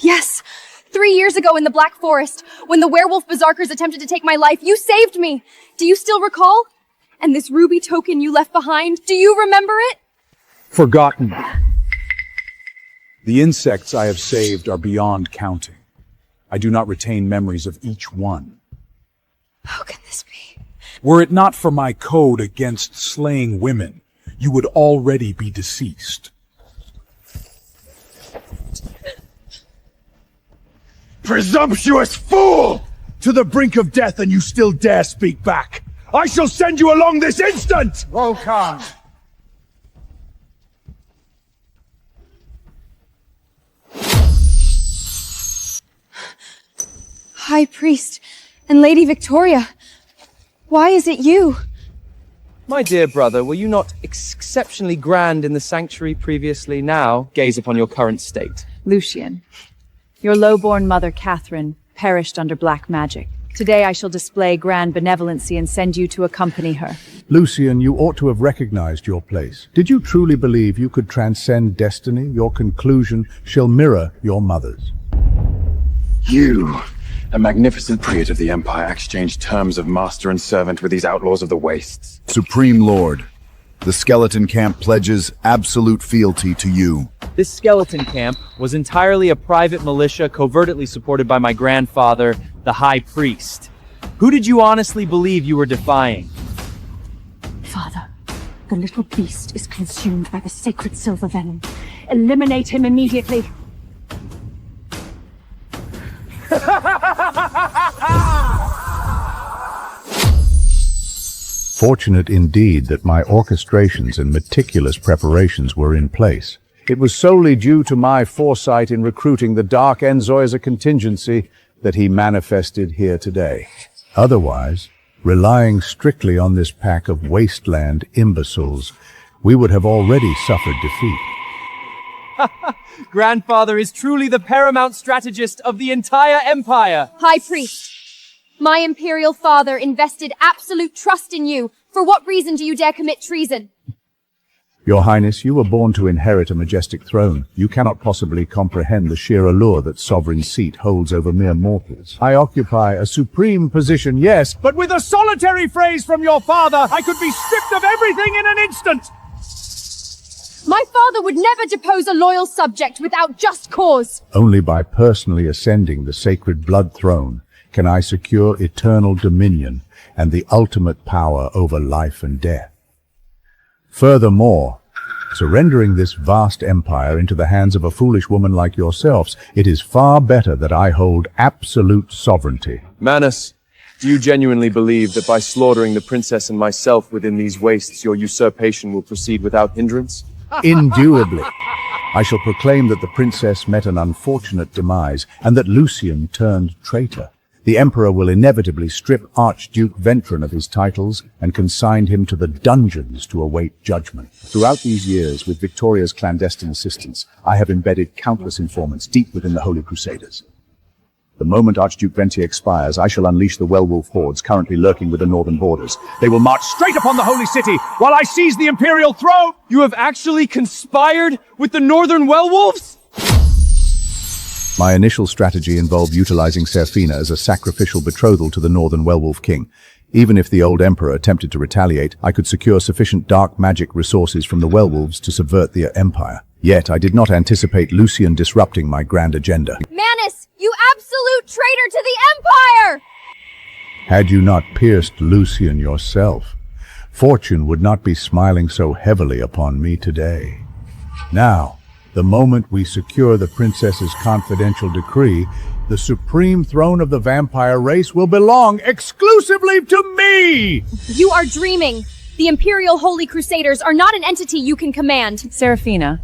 Yes. 3 years ago in the Black Forest, when the werewolf berserkers attempted to take my life, you saved me. Do you still recall? And this ruby token you left behind, do you remember it?
Forgotten. The insects I have saved are beyond counting. I do not retain memories of each one.
How can this be?
Were it not for my code against slaying women, you would already be deceased.
Presumptuous fool! To the brink of death and you still dare speak back! I shall send you along this instant!
Vulcan!
High Priest and Lady Victoria, why is it you?
My dear brother, were you not exceptionally grand in the sanctuary previously? Now, gaze upon your current state.
Lucian, your low-born mother, Catherine, perished under black magic. Today I shall display grand benevolency and send you to accompany her.
Lucian, you ought to have recognized your place. Did you truly believe you could transcend destiny? Your conclusion shall mirror your mother's.
You, a magnificent priest of the Empire, exchanged terms of master and servant with these outlaws of the wastes.
Supreme Lord, the skeleton camp pledges absolute fealty to you.
This skeleton camp was entirely a private militia covertly supported by my grandfather, the High Priest. Who did you honestly believe you were defying?
Father, the little beast is consumed by the sacred silver venom. Eliminate him immediately.
Fortunate indeed that my orchestrations and meticulous preparations were in place. It was solely due to my foresight in recruiting the Dark Enzoi as a contingency that he manifested here today. Otherwise, relying strictly on this pack of wasteland imbeciles, we would have already suffered defeat.
Grandfather is truly the paramount strategist of the entire empire.
High Priest, my imperial father invested absolute trust in you. For what reason do you dare commit treason?
Your Highness, you were born to inherit a majestic throne. You cannot possibly comprehend the sheer allure that sovereign seat holds over mere mortals. I occupy a supreme position, yes,
But with a solitary phrase from your father, I could be stripped of everything in an instant!
My father would never depose a loyal subject without just cause.
only by personally ascending the sacred blood throne can I secure eternal dominion and the ultimate power over life and death. Furthermore, surrendering this vast empire into the hands of a foolish woman like yourselves, it is far better that I hold absolute sovereignty.
Manus, do you genuinely believe that by slaughtering the princess and myself within these wastes, your usurpation will proceed without hindrance?
Indubitably. I shall proclaim that the princess met an unfortunate demise and that Lucian turned traitor. The Emperor will inevitably strip Archduke Ventran of his titles and consign him to the dungeons to await judgment. Throughout these years, with Victoria's clandestine assistance, I have embedded countless informants deep within the Holy Crusaders. The moment Archduke Ventier expires, I shall unleash the werewolf hordes currently lurking with the northern borders. They will march straight upon the Holy City while I seize the Imperial throne!
You have actually conspired with the northern werewolves?
My initial strategy involved utilizing Serafina as a sacrificial betrothal to the Northern Werewolf King. Even if the old Emperor attempted to retaliate, I could secure sufficient dark magic resources from the werewolves to subvert the Empire. Yet I did not anticipate Lucian disrupting my grand agenda.
Manus, you absolute traitor to the Empire!
Had you not pierced Lucian yourself, fortune would not be smiling so heavily upon me today. Now, the moment we secure the princess's confidential decree, the supreme throne of the vampire race will belong exclusively to me!
You are dreaming. The Imperial Holy Crusaders are not an entity you can command.
Serafina,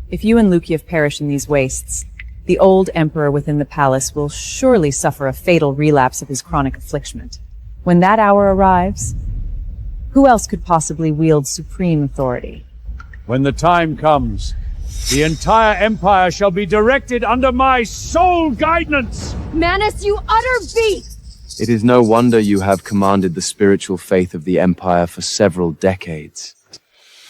if you and Lukiv perish in these wastes, the old emperor within the palace will surely suffer a fatal relapse of his chronic affliction. When that hour arrives, who else could possibly wield supreme authority?
When the time comes, the entire empire shall be directed under my sole guidance!
Manus, you utter beast!
It is no wonder you have commanded the spiritual faith of the Empire for several decades.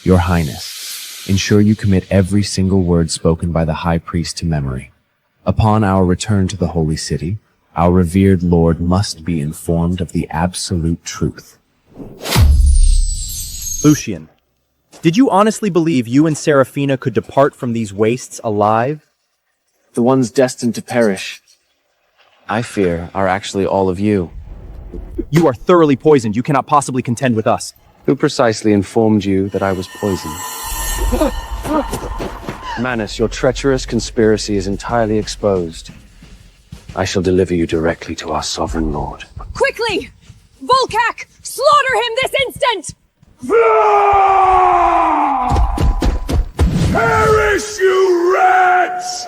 Your Highness, ensure you commit every single word spoken by the High Priest to memory. Upon our return to the Holy City, our revered Lord must be informed of the absolute truth.
Lucian, did you honestly believe you and Serafina could depart from these wastes alive?
The ones destined to perish, I fear, are actually all of you.
You are thoroughly poisoned. You cannot possibly contend with us.
Who precisely informed you that I was poisoned? Manus, your treacherous conspiracy is entirely exposed. I shall deliver you directly to our sovereign lord.
Quickly! Volkak! Slaughter him this instant!
Perish, you rats!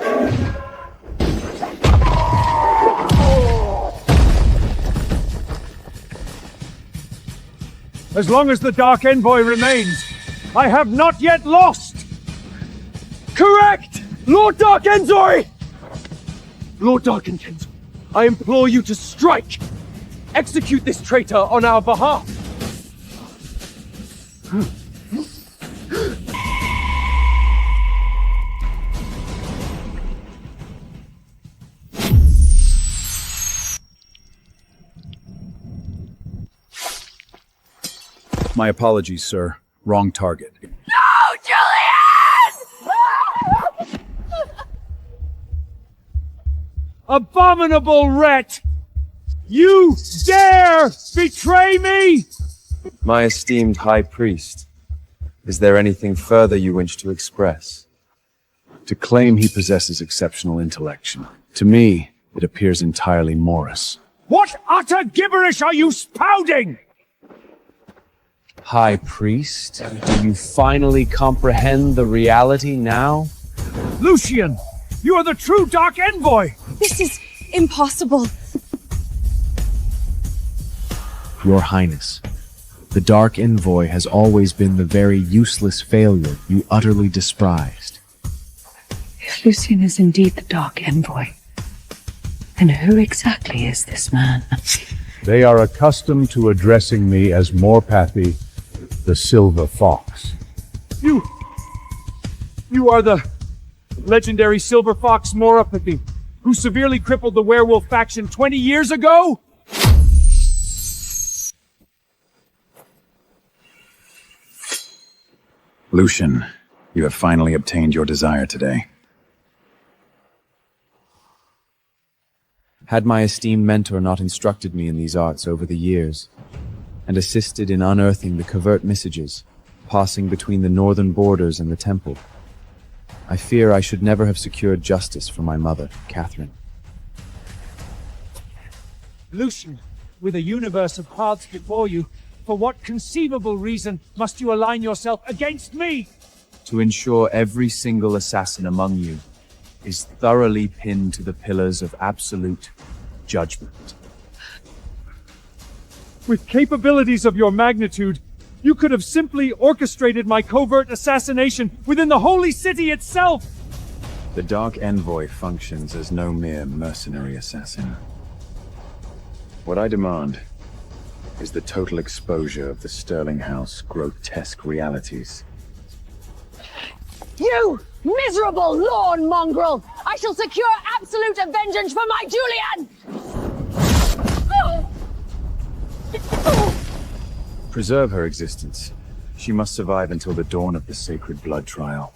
As long as the Dark Envoy remains, I have not yet lost!
Correct! Lord Dark Enzoi! Lord Dark Enzoi, I implore you to strike! Execute this traitor on our behalf!
My apologies, sir. Wrong target.
No, Julian!
Abominable rat! You dare betray me!
My esteemed High Priest, is there anything further you wish to express?
To claim he possesses exceptional intellection. To me, it appears entirely morose.
What utter gibberish are you spouting?
High Priest, do you finally comprehend the reality now?
Lucian, you are the true Dark Envoy!
This is impossible.
Your Highness, the Dark Envoy has always been the very useless failure you utterly despised.
If Lucian is indeed the Dark Envoy, then who exactly is this man?
They are accustomed to addressing me as Morpathy, the Silver Fox.
You are the legendary Silver Fox Morpathy, who severely crippled the werewolf faction 20 years ago?
Lucian, you have finally obtained your desire today.
Had my esteemed mentor not instructed me in these arts over the years, and assisted in unearthing the covert messages passing between the northern borders and the temple, I fear I should never have secured justice for my mother, Catherine.
Lucian, with a universe of paths before you, for what conceivable reason must you align yourself against me?
To ensure every single assassin among you is thoroughly pinned to the pillars of absolute judgment.
With capabilities of your magnitude, you could have simply orchestrated my covert assassination within the holy city itself!
The Dark Envoy functions as no mere mercenary assassin. What I demand is the total exposure of the Sterling House grotesque realities.
You miserable lawn mongrel! I shall secure absolute vengeance for my Julian!
Preserve her existence. She must survive until the dawn of the sacred blood trial.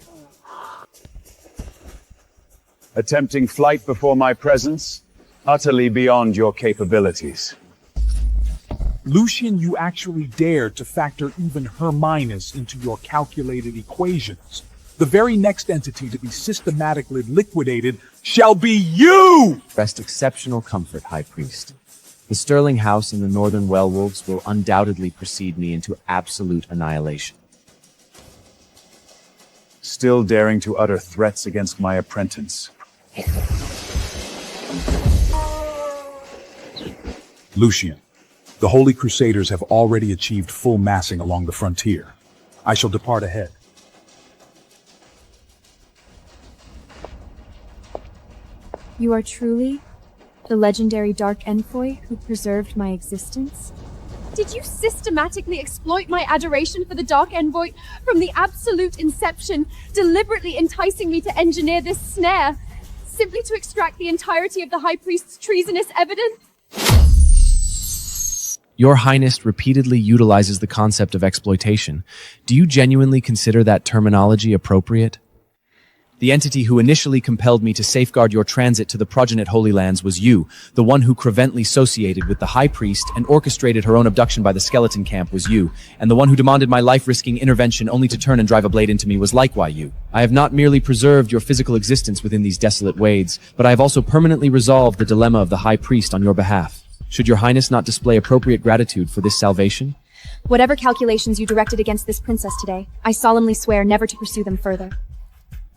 Attempting flight before my presence? Utterly beyond your capabilities.
Lucian, you actually dared to factor even Herminus into your calculated equations. The very next entity to be systematically liquidated shall be you!
Rest exceptional comfort, High Priest. The Sterling House and the Northern Werewolves will undoubtedly precede me into absolute annihilation.
Still daring to utter threats against my apprentice.
Lucian, the Holy Crusaders have already achieved full massing along the frontier. I shall depart ahead.
You are truly the legendary Dark Envoy who preserved my existence? Did you systematically exploit my adoration for the Dark Envoy from the absolute inception, deliberately enticing me to engineer this snare, simply to extract the entirety of the High Priest's treasonous evidence?
Your Highness repeatedly utilizes the concept of exploitation. Do you genuinely consider that terminology appropriate? The entity who initially compelled me to safeguard your transit to the Progenate Holy Lands was you. The one who cravently associated with the High Priest and orchestrated her own abduction by the skeleton camp was you. And the one who demanded my life-risking intervention only to turn and drive a blade into me was likewise you. I have not merely preserved your physical existence within these desolate wades, but I have also permanently resolved the dilemma of the High Priest on your behalf. Should your Highness not display appropriate gratitude for this salvation?
Whatever calculations you directed against this princess today, I solemnly swear never to pursue them further.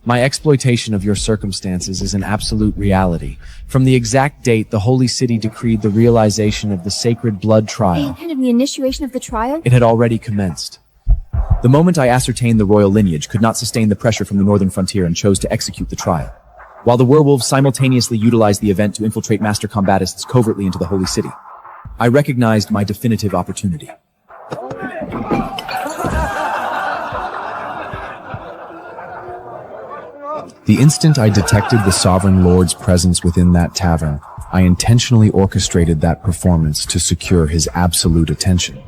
My exploitation of your circumstances is an absolute reality. From the exact date the Holy City decreed the realization of the sacred blood trial,
And the initiation of the trial?
it had already commenced. The moment I ascertained the royal lineage could not sustain the pressure from the northern frontier and chose to execute the trial, while the werewolves simultaneously utilized the event to infiltrate master combatists covertly into the Holy City. I recognized my definitive opportunity. The instant I detected the Sovereign Lord's presence within that tavern, I intentionally orchestrated that performance to secure his absolute attention.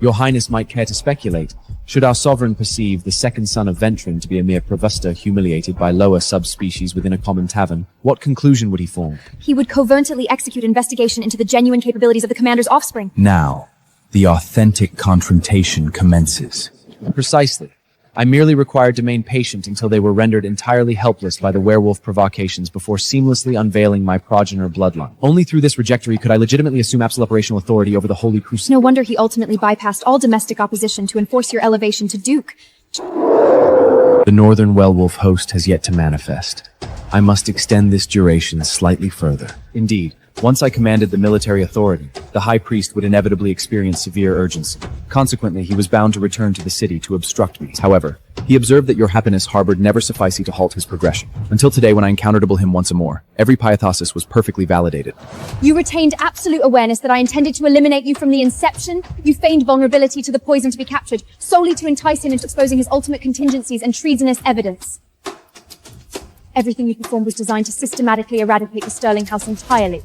Your Highness might care to speculate. Should our Sovereign perceive the second son of Ventrin to be a mere provusta humiliated by lower subspecies within a common tavern, what conclusion would he form?
He would covertly execute investigation into the genuine capabilities of the commander's offspring.
Now, the authentic confrontation commences. Precisely. I merely required to remain patient until they were rendered entirely helpless by the werewolf provocations before seamlessly unveiling my progenitor bloodline. Only through this trajectory could I legitimately assume absolute operational authority over the Holy Crusade.
No wonder he ultimately bypassed all domestic opposition to enforce your elevation to Duke.
The northern werewolf host has yet to manifest. I must extend this duration slightly further.
Indeed, once I commanded the military authority, the high priest would inevitably experience severe urgency. Consequently, he was bound to return to the city to obstruct me. However, he observed that your happiness harbored never sufficing to halt his progression. Until today, when I encounterable him once more, every pythosis was perfectly validated.
You retained absolute awareness that I intended to eliminate you from the inception. You feigned vulnerability to the poison to be captured, solely to entice him into exposing his ultimate contingencies and treasonous evidence. Everything you performed was designed to systematically eradicate the Sterling House entirely.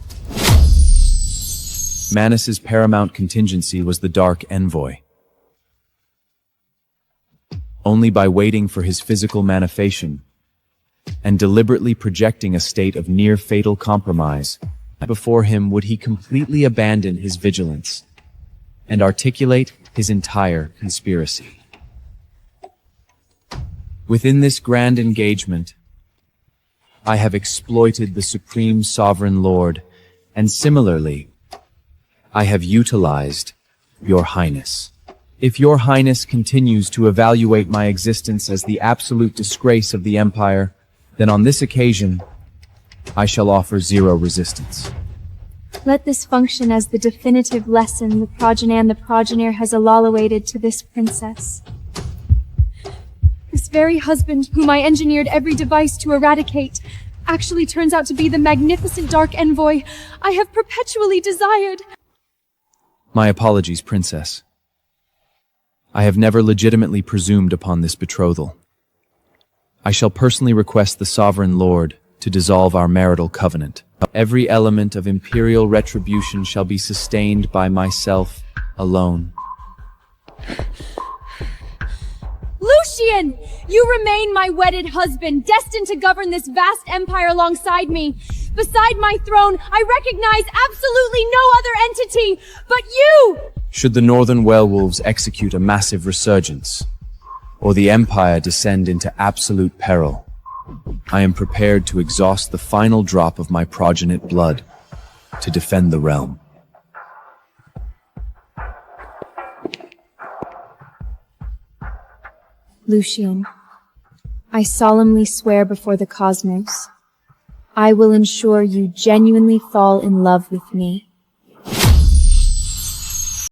Manus's paramount contingency was the Dark Envoy. Only by waiting for his physical manifestation and deliberately projecting a state of near-fatal compromise before him would he completely abandon his vigilance and articulate his entire conspiracy. Within this grand engagement, I have exploited the Supreme Sovereign Lord, and similarly, I have utilized Your Highness. If Your Highness continues to evaluate my existence as the absolute disgrace of the Empire, then on this occasion, I shall offer zero resistance.
Let this function as the definitive lesson the progenitor has allolated to this princess. This very husband, whom I engineered every device to eradicate, actually turns out to be the magnificent Dark Envoy I have perpetually desired.
My apologies, Princess. I have never legitimately presumed upon this betrothal. I shall personally request the Sovereign Lord to dissolve our marital covenant. Every element of imperial retribution shall be sustained by myself alone.
Lucian! You remain my wedded husband, destined to govern this vast empire alongside me. Beside my throne, I recognize absolutely no other entity but you!
Should the northern werewolves execute a massive resurgence, or the Empire descend into absolute peril, I am prepared to exhaust the final drop of my progenitor blood to defend the realm.
Lucian, I solemnly swear before the cosmos, I will ensure you genuinely fall in love with me.